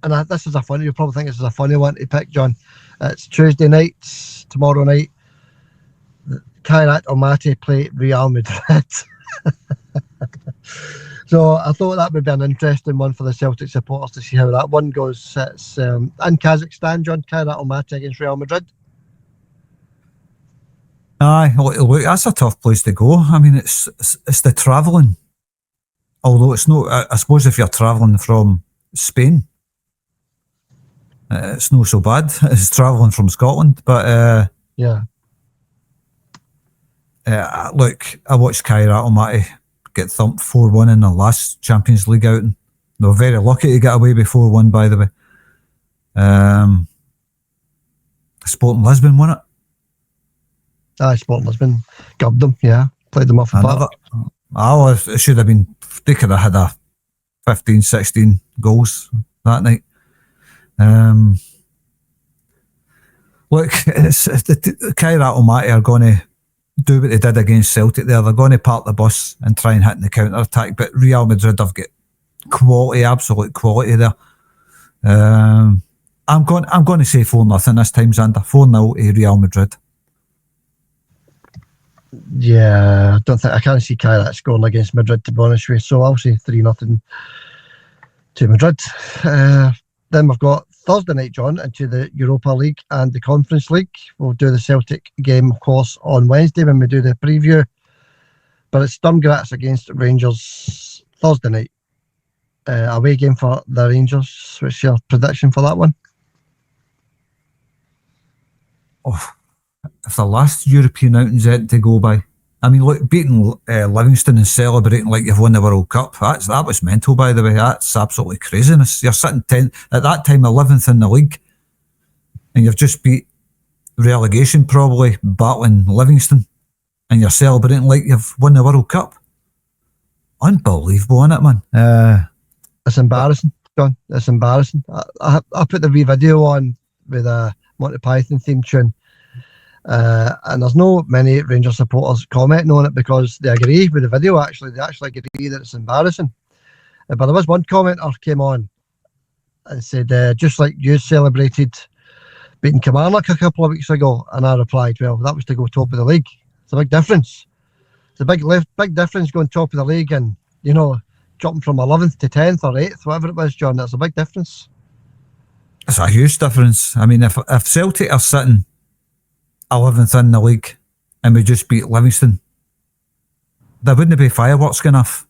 and this is a funny, you'll probably think this is a funny one to pick, John. It's Tuesday night, tomorrow night. Kairat Almaty play Real Madrid. So I thought that would be an interesting one for the Celtic supporters to see how that one goes. It's in Kazakhstan, John. Kairat Almaty against Real Madrid. Aye, look, that's a tough place to go. I mean, it's the travelling. Although it's not, I suppose if you're travelling from Spain, it's not so bad. It's travelling from Scotland, but yeah. Look, I watched Kairat Almaty get thumped 4-1 in the last Champions League outing. They were very lucky to get away with 4-1, by the way. Sporting Lisbon won it. Aye, Sporting Lisbon gubbed them, yeah. Played them off the park. It should have been, they could have had a 15, 16 goals that night. Look, the Kairat Almaty are going to do what they did against Celtic there. They're going to park the bus and try and hit in the counter-attack, but Real Madrid have got quality, absolute quality there. I'm going to say 4-0 this time, Xander. 4-0 to Real Madrid. Yeah, I can't see Kairat scoring against Madrid, to be honest with you, so I'll say 3-0 to Madrid. Then we've got Thursday night, John, into the Europa League and the Conference League. We'll do the Celtic game, of course, on Wednesday when we do the preview. But it's Sturm Graz against Rangers Thursday night. Away game for the Rangers. What's your prediction for that one? Oh, if the last European outing's it to go by. I mean, look, beating Livingston and celebrating like you've won the World Cup, that was mental, by the way. That's absolutely craziness. You're sitting 10th, at that time 11th in the league, and you've just beat relegation, probably battling Livingston, and you're celebrating like you've won the World Cup. Unbelievable, isn't it, man? It's embarrassing, John. It's embarrassing. I put the wee video on with a Monty Python theme tune. And there's no many Rangers supporters commenting on it because they agree with the video. They actually agree that it's embarrassing. But there was one commenter came on and said, just like you celebrated beating Kilmarnock a couple of weeks ago, and I replied, well, that was to go top of the league. It's a big difference. It's a big difference going top of the league and, jumping from 11th to 10th or 8th, whatever it was, John. That's a big difference. It's a huge difference. I mean, if Celtic are sitting 11th in the league and we just beat Livingston, there wouldn't be fireworks going off.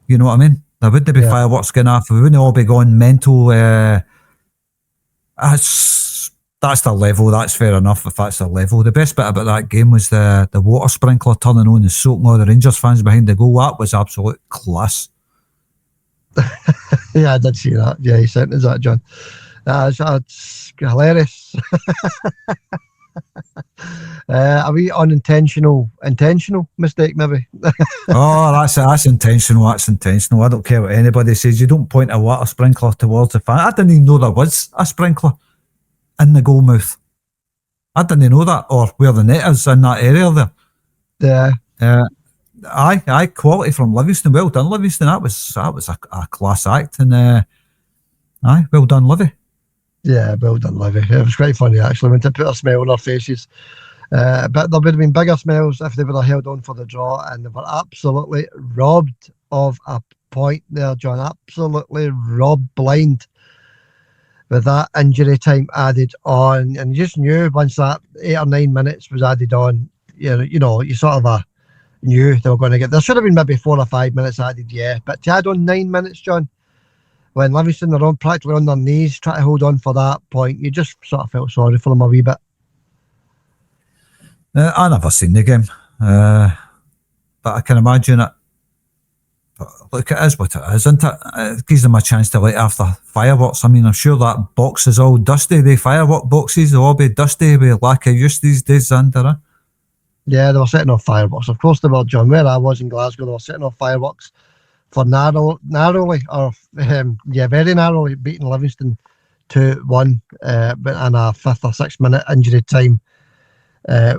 You know what I mean? There wouldn't be fireworks going off. We wouldn't all be going mental. That's the level. That's fair enough if that's the level. The best bit about that game was the water sprinkler turning on and soaking all the Rangers fans behind the goal. That was absolute class. Yeah, I did see that. Yeah, he sent us that, John. It's hilarious. A wee intentional mistake, maybe. Oh, that's intentional. That's intentional. I don't care what anybody says. You don't point a water sprinkler towards the fan. I didn't even know there was a sprinkler in the goal mouth. I didn't know that, or where the net is in that area there. Yeah. Aye, quality from Livingston. Well done, Livingston. That was a class act, and Aye, well done, Livy. Yeah, well done, Livy. It was quite funny, actually, when it put a smile on our faces. But there would have been bigger smiles if they would have held on for the draw, and they were absolutely robbed of a point there, John. Absolutely robbed blind with that injury time added on. And you just knew once that 8 or 9 minutes was added on, you sort of knew they were going to get. There should have been maybe 4 or 5 minutes added, yeah. But to add on 9 minutes, John, when Livingston are practically on their knees trying to hold on for that point, you just sort of felt sorry for them a wee bit. I never seen the game, but I can imagine it. But look, it is what it is, isn't it? It gives them a chance to light after fireworks. I mean, I'm sure that box is all dusty. The firework boxes will all be dusty with lack of use these days, Xander. Yeah, they were setting off fireworks. Of course they were, John. Where I was in Glasgow, they were setting off fireworks for narrowly, very narrowly beating Livingston 2-1 but in a 5th or 6th minute injury time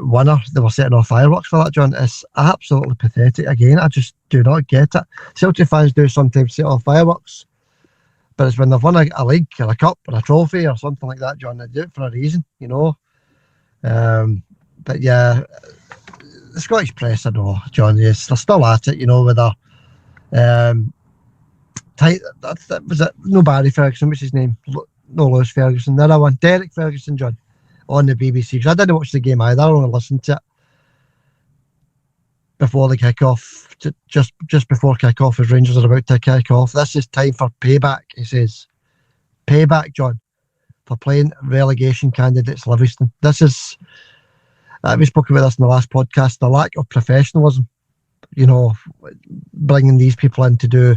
winner. They were setting off fireworks for that, John. It's absolutely pathetic. Again, I just do not get it. Celtic fans do sometimes set off fireworks, but it's when they've won a league or a cup or a trophy or something like that, John. They do it for a reason, But yeah, the Scottish press, I know, John, yes, they're still at it, with their that was it. No Barry Ferguson, what's his name? No Lewis Ferguson. The other one, Derek Ferguson, John, on the BBC. Because I didn't watch the game either. I only listened to it before the kick-off, just before kick-off, as Rangers are about to kick off. This is time for payback, he says. Payback, John, for playing relegation candidates Livingston. This is, we spoke about this in the last podcast, the lack of professionalism, bringing these people in to do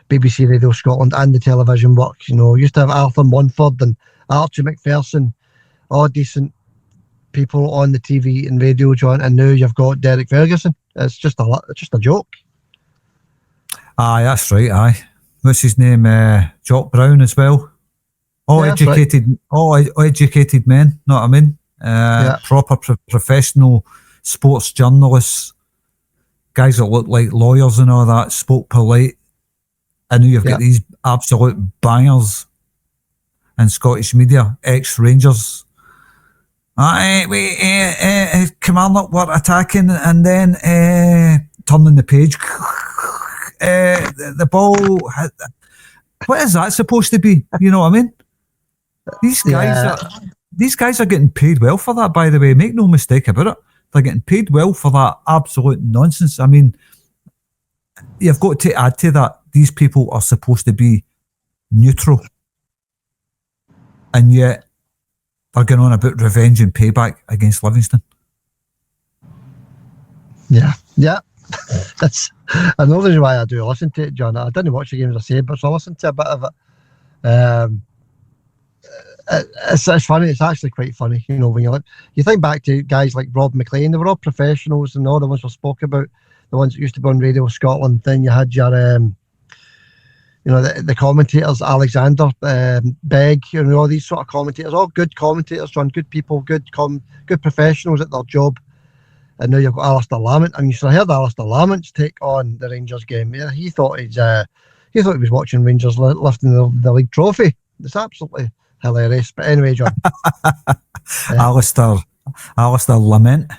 BBC Radio Scotland and the television work. Used to have Arthur Munford and Archie McPherson, all decent people on the TV and radio, John, and now you've got Derek Ferguson. It's just a joke. Aye, that's right. Aye, what's his name? Jock Brown as well. All educated men. Know what I mean? Proper professional sports journalists, guys that look like lawyers and all that, spoke polite. I know you've got these absolute bangers in Scottish media, ex-Rangers. Kilmarnock were attacking and then turning the page. The ball. What is that supposed to be? You know what I mean? These guys are getting paid well for that, by the way. Make no mistake about it. They're getting paid well for that absolute nonsense. I mean, you've got to add to that, these people are supposed to be neutral. And yet, they're going on about revenge and payback against Livingston. Yeah. That's another reason why I do listen to it, John. I didn't watch the game, as I said, but I listened to a bit of it. It's funny. It's actually quite funny, when you think back to guys like Rob McLean. They were all professionals, and all the ones we spoke about, the ones that used to be on Radio Scotland. Then you had your the commentators, Alexander Begg, all these sort of commentators, all good commentators, John, good people, good professionals at their job. And now you've got Alistair Lamont. I mean, you should have heard Alistair Lamont's take on the Rangers game. Yeah, he thought he was watching Rangers lifting the league trophy. It's absolutely hilarious. But anyway, John. Alistair Lament.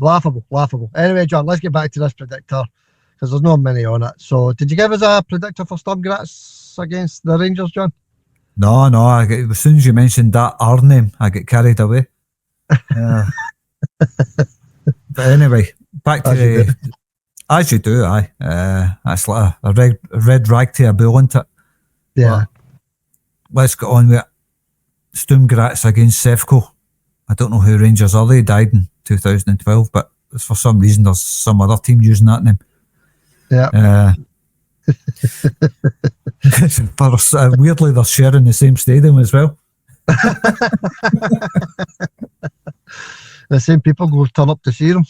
Laughable. Anyway, John, let's get back to this predictor, because there's not many on it. So, did you give us a predictor for Sturm Graz against the Rangers, John? No. As soon as you mentioned that R name, I get carried away. But anyway, back to as you do. Aye, that's like a red rag to a bull, isn't it? Yeah. But let's get on with it. Sturm Graz against Sevco. I don't know who Rangers are. They died in 2012, but for some reason there's some other team using that name. Yeah. Weirdly, they're sharing the same stadium as well. The same people go turn up to see them.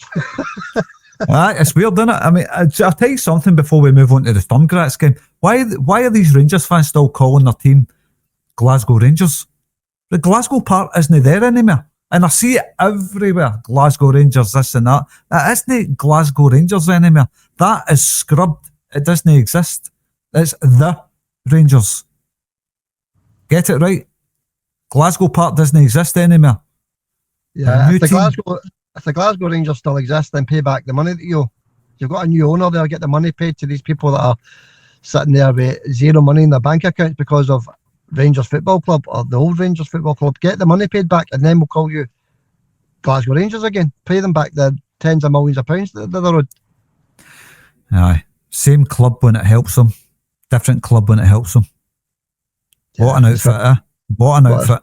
It's weird, isn't it? I mean, I'll tell you something before we move on to the Sturm Graz game. Why are these Rangers fans still calling their team Glasgow Rangers? The Glasgow part isn't there anymore. And I see it everywhere. Glasgow Rangers, this and that. That isn't Glasgow Rangers anymore. That is scrubbed It doesn't exist. It's the Rangers. Get it right. Glasgow Park doesn't exist anymore. Yeah, if the Glasgow Rangers still exist, then pay back the money that you've got a new owner there. Get the money paid to these people that are sitting there with zero money in their bank accounts because of Rangers Football Club or the old Rangers Football Club. Get the money paid back, and then we'll call you Glasgow Rangers again. Pay them back the tens of millions of pounds that they're owed. Aye, same club when it helps them, different club when it helps them. Yeah, what an outfit, eh? What an outfit.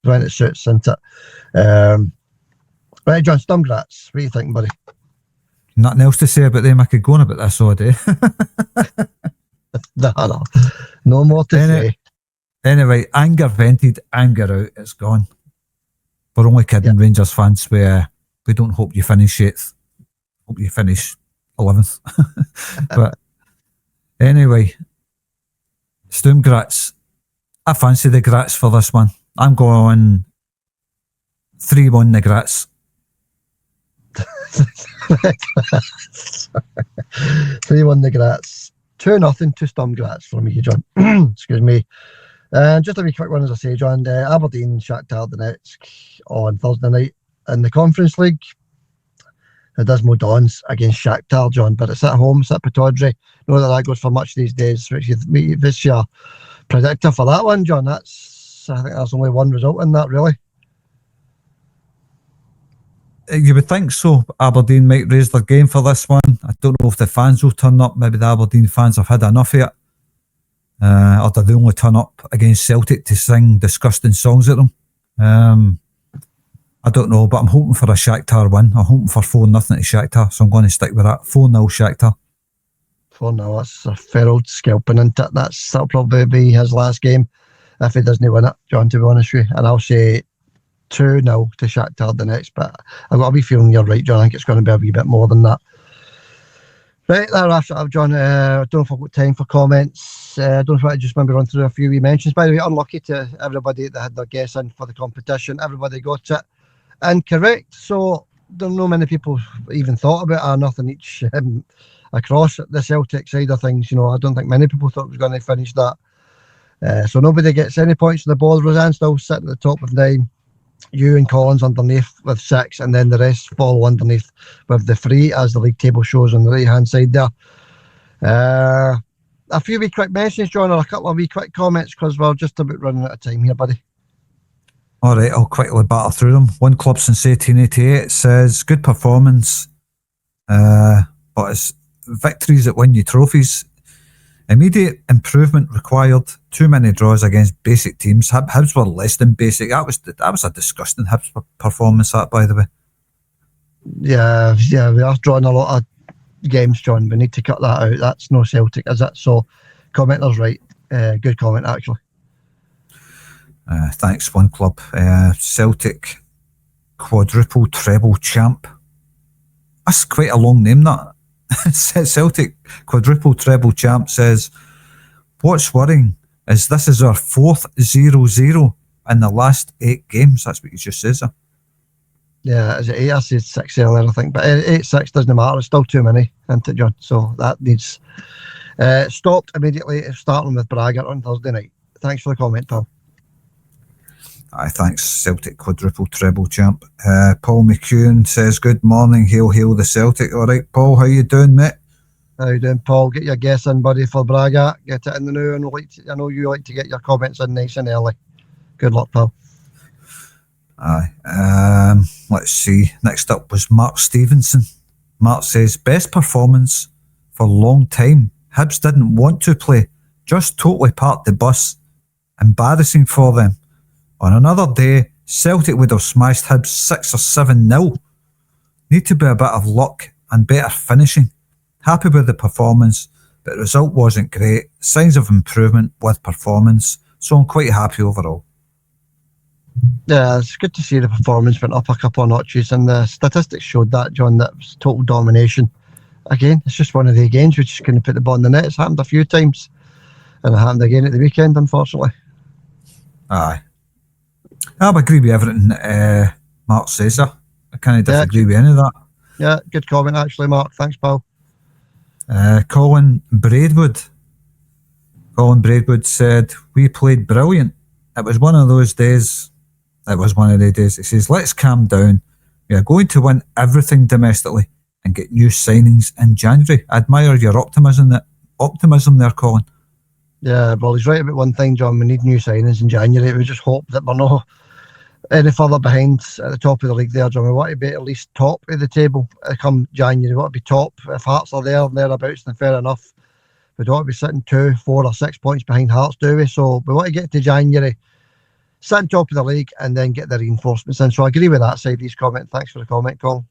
When it suits, isn't it? Right, John, Stumgrats, what are you thinking, buddy? Nothing else to say about them. I could go on about this all day. No more to say. Anyway, anger vented, anger out. It's gone. We're only kidding, Rangers fans. We don't hope you finish 8th. Hope you finish 11th. But anyway, Stumgrats. I fancy the Grats for this one. I'm going 3-1 the Grats. 3-1 the Grats. 2-0 to Stumgrats for me, John. Excuse me. Just a wee quick one, as I say, John. Aberdeen Shakhtar Donetsk on Thursday night in the Conference League. It does more Dons against Shakhtar, John, but it's at home, it's at Pataudry. Know that goes for much these days. This year predictor for that one, John. I think there's only one result in that, really. You would think so. Aberdeen might raise their game for this one. I don't know if the fans will turn up. Maybe the Aberdeen fans have had enough of it. Or do they only turn up against Celtic to sing disgusting songs at them? I don't know, but I'm hoping for a Shakhtar win. I'm hoping for 4-0 to Shakhtar, so I'm going to stick with that. 4-0 Shakhtar. 4-0, that's a fair old scalping, isn't it? That'll probably be his last game if he doesn't win it, John, to be honest with you. And I'll say 2-0 to Shakhtar the next, but I've got a wee feeling you're right, John. I think it's going to be a wee bit more than that. Right, that wraps it up, John. I don't know if I've got time for comments. I don't know if I just maybe run through a few wee mentions. By the way, unlucky to everybody that had their guess in for the competition. Everybody got it incorrect, so don't know many people even thought about nothing each across the Celtic side of things. You know, I don't think many people thought it was going to finish that. So nobody gets any points on the board. Roseanne still sitting at the top of 9. You and Collins underneath with 6, and then the rest follow underneath with the 3, as the league table shows on the right hand side there. A few wee quick mentions, John, or a couple of wee quick comments, because we're just about running out of time here, buddy. All right, I'll quickly batter through them. One Club since 1888 says good performance, but it's victories that win you trophies. Immediate improvement required. Too many draws against basic teams. Hibs were less than basic. That was a disgusting Hibs performance, that, by the way. Yeah, we are drawing a lot of games, John. We need to cut that out. That's no Celtic, is it? So, commenter's right. Good comment, actually. Thanks, One Club. Celtic quadruple treble champ. That's quite a long name, that. Celtic quadruple treble champ says, what's worrying is this is our 4th 0-0 in the last 8 games. That's what he just says. Yeah, is it 8? I said 6 earlier, I think, but 8-6 doesn't matter. It's still too many, isn't it, John? So that needs stopped immediately, starting with Braga on Thursday night. Thanks for the comment, pal. Aye, thanks, Celtic quadruple treble champ. Paul McEwen says, good morning, hail the Celtic. All right, Paul, how you doing, mate? How you doing, Paul? Get your guess in, buddy, for Braga. Get it in the new, and I know you like to get your comments in nice and early. Good luck, pal. Aye. Let's see. Next up was Mark Stevenson. Mark says, best performance for a long time. Hibs didn't want to play, just totally parked the bus. Embarrassing for them. On another day, Celtic would have smashed Hibs 6 or 7-0. Need to be a bit of luck and better finishing. Happy with the performance, but the result wasn't great. Signs of improvement with performance, so I'm quite happy overall. Yeah, it's good to see the performance went up a couple of notches, and the statistics showed that, John, that was total domination. Again, it's just one of the games we just couldn't put the ball in the net. It's happened a few times, and it happened again at the weekend, unfortunately. Aye. I agree with everything Mark says there. I can't disagree with any of that. Yeah, good comment actually, Mark. Thanks, pal. Colin Braidwood said, we played brilliant. It was one of those days. It was one of the days. He says, let's calm down. We are going to win everything domestically and get new signings in January. I admire your optimism there, Colin. Yeah, well, he's right about one thing, John. We need new signings in January. We just hope that we're not any further behind at the top of the league there, John. We want to be at least top of the table come January. We want to be top. If Hearts are there and thereabouts, then fair enough. We don't want to be sitting 2, 4 or 6 points behind Hearts, do we? So we want to get to January, sit on top of the league and then get the reinforcements in. So I agree with that side of his comment. Thanks for the comment, Colin.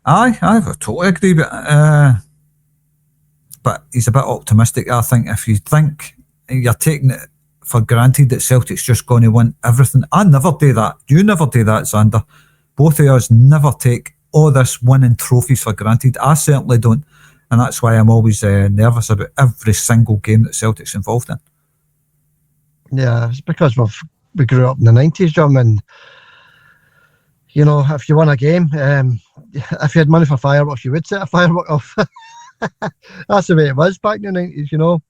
I totally agree with but he's a bit optimistic. I think if you think you're taking it for granted that Celtic's just going to win everything, I never do that. You never do that, Xander. Both of us never take all this winning trophies for granted. I certainly don't, and that's why I'm always nervous about every single game that Celtic's involved in. Yeah, it's because we grew up in the 90s, John, and you know, if you won a game, if you had money for fireworks, you would set a firework off. That's the way it was back in the 90s, you know.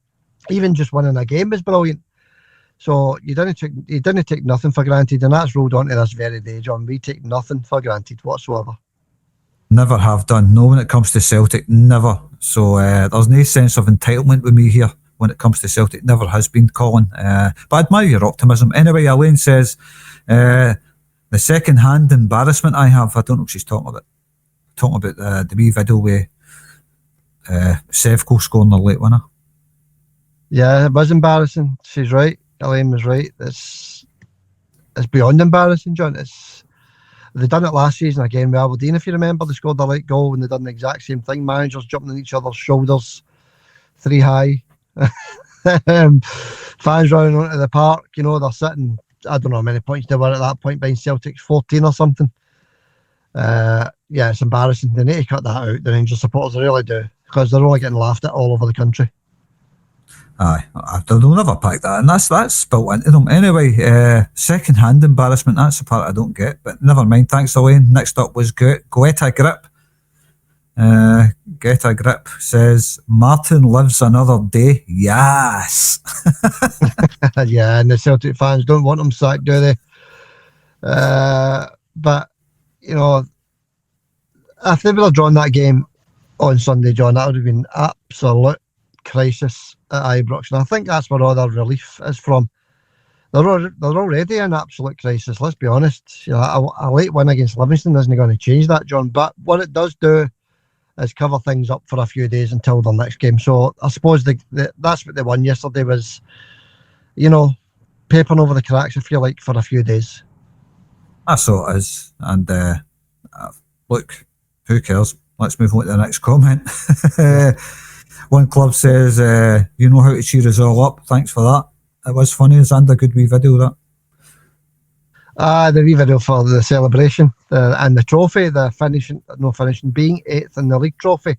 Even just winning a game was brilliant. So you didn't take nothing for granted, and that's rolled on to this very day, John. We take nothing for granted whatsoever. Never have done. No, when it comes to Celtic, never. So there's no sense of entitlement with me here when it comes to Celtic. Never has been, Colin. But I admire your optimism. Anyway, Elaine says, the second-hand embarrassment I have, I don't know what she's talking about. Talking about the wee video with Sevco scoring the late winner. Yeah, it was embarrassing. She's right. Elaine was right. It's beyond embarrassing, John. They done it last season again with Aberdeen, if you remember. They scored a late goal and they done the exact same thing. Managers jumping on each other's shoulders, 3 high. Fans running onto the park, you know, they're sitting, I don't know how many points they were at that point behind Celtic's 14 or something. Yeah, it's embarrassing. They need to cut that out, the Rangers supporters, they really do, because they're only getting laughed at all over the country. Aye, they'll never pack that, and that's built into them. Anyway, second-hand embarrassment, that's the part I don't get, but never mind. Thanks, Elaine. Next up was Goeta Grip. Goeta Grip says, Martin lives another day. Yes. Yeah, and the Celtic fans don't want him sacked, do they? But, you know, if they would have drawn that game on Sunday, John, that would have been absolute crisis at Ibrox, and I think that's where all their relief is from. They're already in absolute crisis, let's be honest. You know, a late win against Livingston isn't going to change that, John, but what it does do is cover things up for a few days until their next game. So I suppose that's what they won yesterday was, you know, papering over the cracks, if you like, for a few days. That's all it is. And look, who cares? Let's move on to the next comment. One club says, you know how to cheer us all up. Thanks for that. It was funny, and a good wee video, that. The wee video for the celebration and the trophy, the finishing being 8th in the league trophy.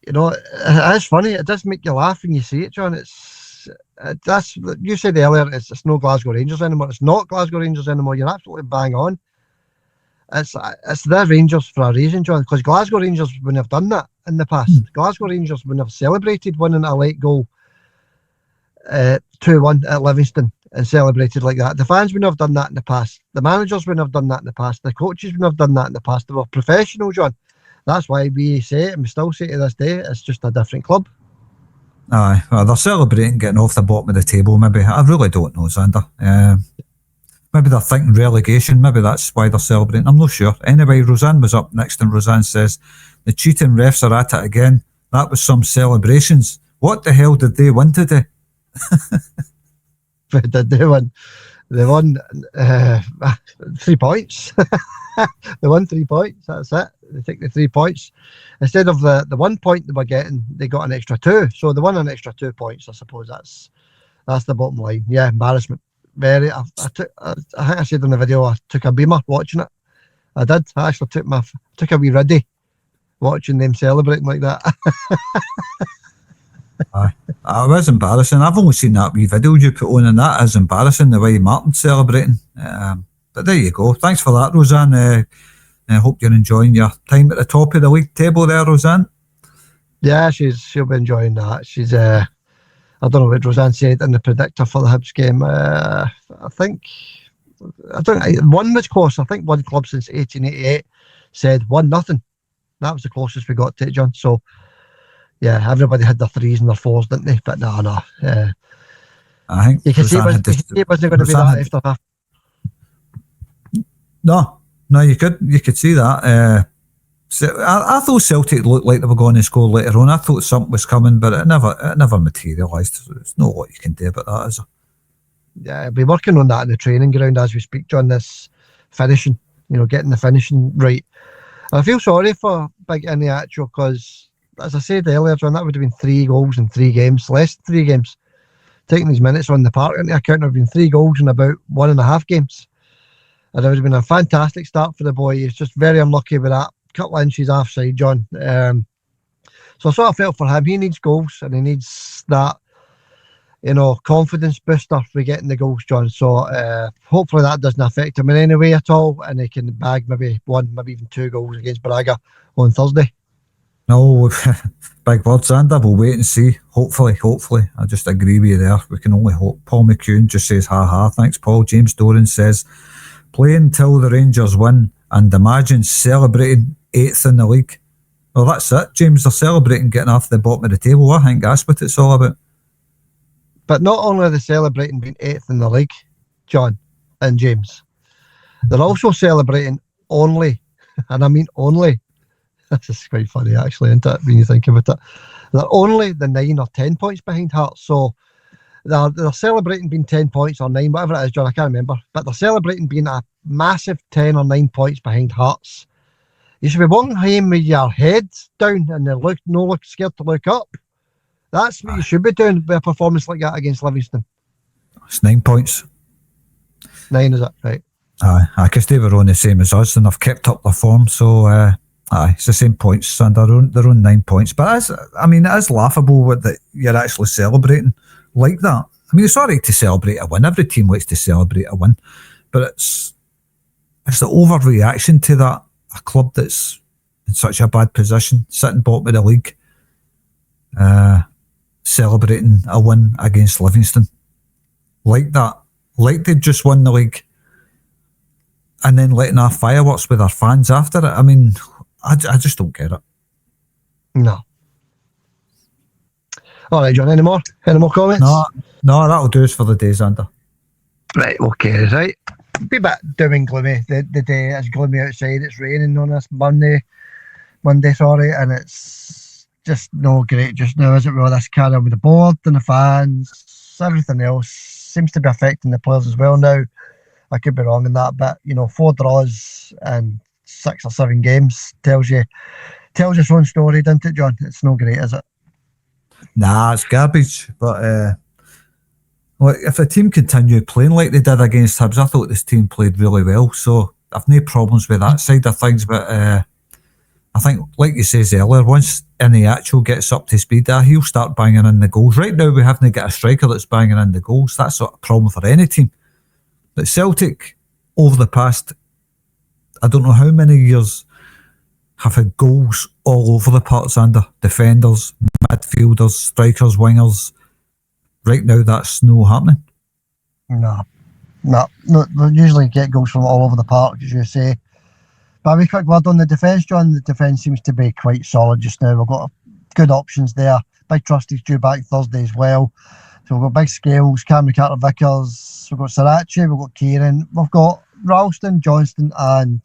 You know, it's funny. It does make you laugh when you see it, John. That's you said earlier. It's no Glasgow Rangers anymore. It's not Glasgow Rangers anymore. You're absolutely bang on. It's the Rangers for a reason, John, because Glasgow Rangers wouldn't have done that in the past. Glasgow Rangers wouldn't have celebrated winning a late goal 2-1 at Livingston and celebrated like that. The fans wouldn't have done that in the past. The managers wouldn't have done that in the past. The coaches wouldn't have done that in the past. They were professional, John. That's why we say it, and we still say to this day, it's just a different club. Aye, well, they're celebrating getting off the bottom of the table, maybe. I really don't know, Xander. Maybe they're thinking relegation. Maybe that's why they're celebrating. I'm not sure. Anyway, Roseanne was up next, and Roseanne says, the cheating refs are at it again. That was some celebrations. What the hell did they win today? Did they win? They won 3 points. They won 3 points. That's it. They take the 3 points. Instead of the 1 point they were getting, they got an extra 2. So they won an extra 2 points. I suppose that's the bottom line. Yeah, embarrassment. Very. I think I said in the video I took a beamer watching it. I did. I actually took a wee riddy watching them celebrating like that. Aye, it was embarrassing. I've only seen that wee video you put on, and that is embarrassing, the way Martin's celebrating. But there you go. Thanks for that, Roseanne. I hope you're enjoying your time at the top of the league table there, Roseanne. Yeah, she'll be enjoying that. She's I don't know what Roseanne said in the predictor for the Hibs game. I think one was close. I think one club since 1888 said 1-0. That was the closest we got to it, John. So yeah, everybody had their threes and their fours, didn't they? But no. I think You can see Roseanne it wasn't going to be Roseanne that had after half. no, you could see that. So I thought Celtic looked like they were going to score later on. I thought something was coming, but it never materialised. There's not what you can do about that, is there? Yeah, I'll be working on that in the training ground as we speak, John. This finishing, getting the finishing right. And I feel sorry for Big Iniacho because, as I said earlier, John, that would have been 3 goals in 3 games, less than 3 games. Taking these minutes on the park into account, there have been 3 goals in about 1.5 games. And it would have been a fantastic start for the boy. He's just very unlucky with that couple of inches offside, John. So I sort of felt for him. He needs goals and he needs that, confidence booster for getting the goals, John. So hopefully that doesn't affect him in any way at all, and he can bag maybe 1, maybe even 2 goals against Braga on Thursday. No, big words, Andy. We'll wait and see. Hopefully. I just agree with you there. We can only hope. Paul McCune just says, ha. Thanks, Paul. James Doran says, play until the Rangers win and imagine celebrating 8th in the league. Well, that's it, James. They're celebrating getting off the bottom of the table. I think that's what it's all about. But not only are they celebrating being 8th in the league, John and James, they're also celebrating only, and I mean only, this is quite funny actually, isn't it, when you think about it, they're only the 9 or 10 points behind Hearts. So they're celebrating being 10 points or 9, whatever it is, John, I can't remember, but they're celebrating being a massive 10 or 9 points behind Hearts. You should be walking home with your head down and look scared to look up. That's what you should be doing with a performance like that against Livingston. It's 9 points. 9, is it? Right. Aye, because they were on the same as us and they've kept up their form. So, it's the same points and they're on 9 points. But it is laughable that you're actually celebrating like that. I mean, it's all right to celebrate a win. Every team likes to celebrate a win. But it's the overreaction to that. A club that's in such a bad position, sitting bottom of the league, celebrating a win against Livingston like that, like they just won the league, and then letting off fireworks with their fans after it. I mean, I just don't get it. No. All right, John, any more comments? No, that'll do us for the day, Xander. Right, okay, right. Be a bit doom and gloomy. The day is gloomy outside. It's raining on this Monday, and it's just no great just now, is it? With all this carry on with the board and the fans, everything else seems to be affecting the players as well now. I could be wrong in that, but 4 draws and 6 or 7 games tells you its own story, doesn't it, John? It's no great, is it? Nah, it's garbage. But if the team continued playing like they did against Hibs, I thought this team played really well. So I've no problems with that side of things. But I think, like you says earlier, once Iniacho gets up to speed, he'll start banging in the goals. Right now, we haven't got a striker that's banging in the goals. That's a problem for any team. But Celtic, over the past, I don't know how many years, have had goals all over the park, Xander. Defenders, midfielders, strikers, wingers. Right now, that's no happening. No. They usually get goals from all over the park, as you say. But a wee quick word on the defence, John. The defence seems to be quite solid just now. We've got good options there. Big Trusty's due back Thursday as well. So we've got Big Scales, Cameron Carter-Vickers, we've got Sriracha, we've got Kieran, we've got Ralston, Johnston, and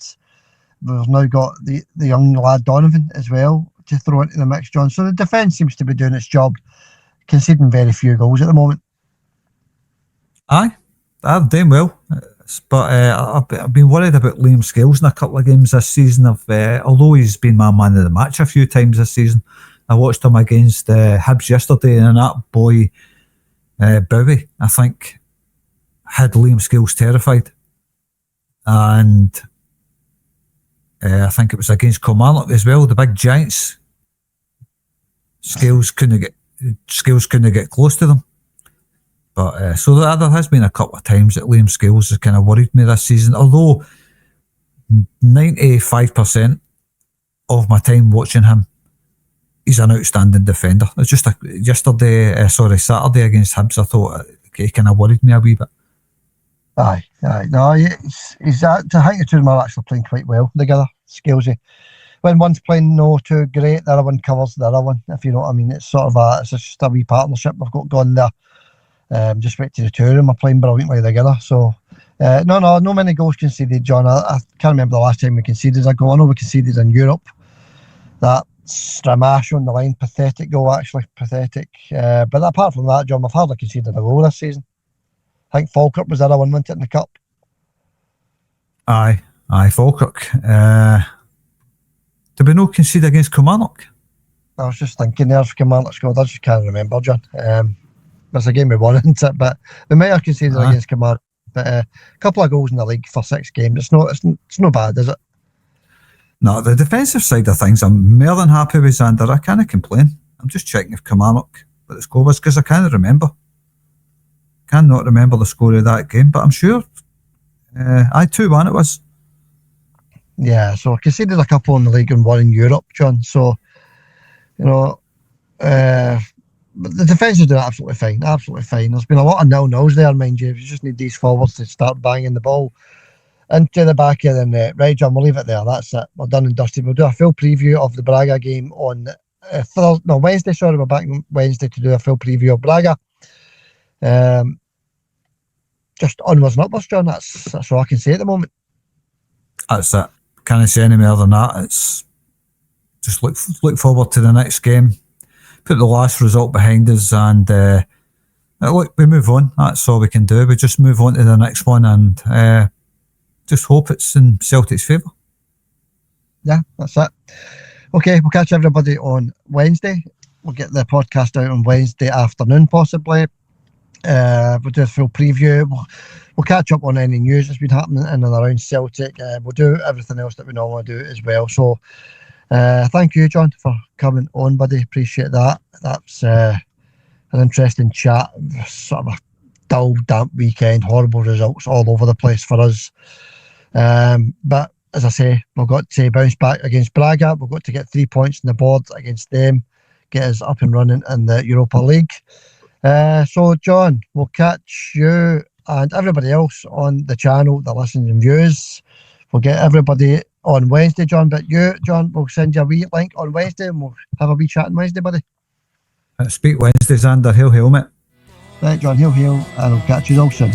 we've now got the young lad Donovan as well to throw into the mix, John. So the defence seems to be doing its job, conceding very few goals at the moment. Aye, they're doing well. But I've been worried about Liam Scales in a couple of games this season. Although he's been my man of the match a few times this season, I watched him against Hibs yesterday, and that boy Bowie, I think, had Liam Scales terrified. And I think it was against Kilmarnock as well, the big giants. Scales couldn't get close to them. But so there has been a couple of times that Liam Scales has kind of worried me this season. Although 95% of my time watching him, he's an outstanding defender. It's just Saturday against Hibs, I thought he kind of worried me a wee bit. Aye. No, he's I think the two of them are actually playing quite well together. Skillsy. When one's playing no too great, the other one covers the other one, if you know what I mean. It's sort of it's just a wee partnership we've got going there. Just wait till the two of them are playing brilliantly together. So, no many goals conceded, John. I can't remember the last time we conceded a goal. I know we conceded in Europe. That Stramash on the line, pathetic goal, actually. Pathetic. But apart from that, John, we've hardly conceded a goal this season. I think Falkirk was the other one, wasn't it, in the Cup? Aye, Falkirk. Did we not concede against Kilmarnock? I was just thinking there if Kilmarnock scored. I just can't remember, John. There's a game we won, isn't it? But we might have conceded against Kilmarnock. But a couple of goals in the league for 6 games. It's not bad, is it? No, the defensive side of things, I'm more than happy with Xander. I can't complain. I'm just checking if Kilmarnock what the score was, because I can't remember. Cannot remember the score of that game, but I'm sure 2-1 it was. Yeah, so I conceded a couple in the league and one in Europe, John. So, but the defence is doing absolutely fine. There's been a lot of nil-nils there, mind you. You just need these forwards to start banging the ball into the back of the net. Right, John, we'll leave it there. That's it. We're done and dusted. We'll do a full preview of the Braga game on Wednesday. Sorry, we're back on Wednesday to do a full preview of Braga. Just onwards and upwards, John. That's all I can say at the moment. That's it. Can't say any more than that. It's just look forward to the next game. Put the last result behind us, and look, we move on. That's all we can do. We just move on to the next one, and just hope it's in Celtic's favour. Yeah, that's it. Okay, we'll catch everybody on Wednesday. We'll get the podcast out on Wednesday afternoon, possibly. We'll do a full preview. We'll catch up on any news that's been happening in and around Celtic. We'll do everything else that we normally do as well. So, thank you, John, for coming on, buddy. Appreciate that. That's an interesting chat. Sort of a dull, damp weekend. Horrible results all over the place for us. But as I say, we've got to bounce back against Braga. We've got to get 3 points on the board against them, get us up and running in the Europa League. So, John, we'll catch you and everybody else on the channel that listens and views. We'll get everybody on Wednesday, John. But you, John, we'll send you a wee link on Wednesday and we'll have a wee chat on Wednesday, buddy. Speak Wednesday, Xander. Hail, mate. Right, John. Hail. And we'll catch you all soon.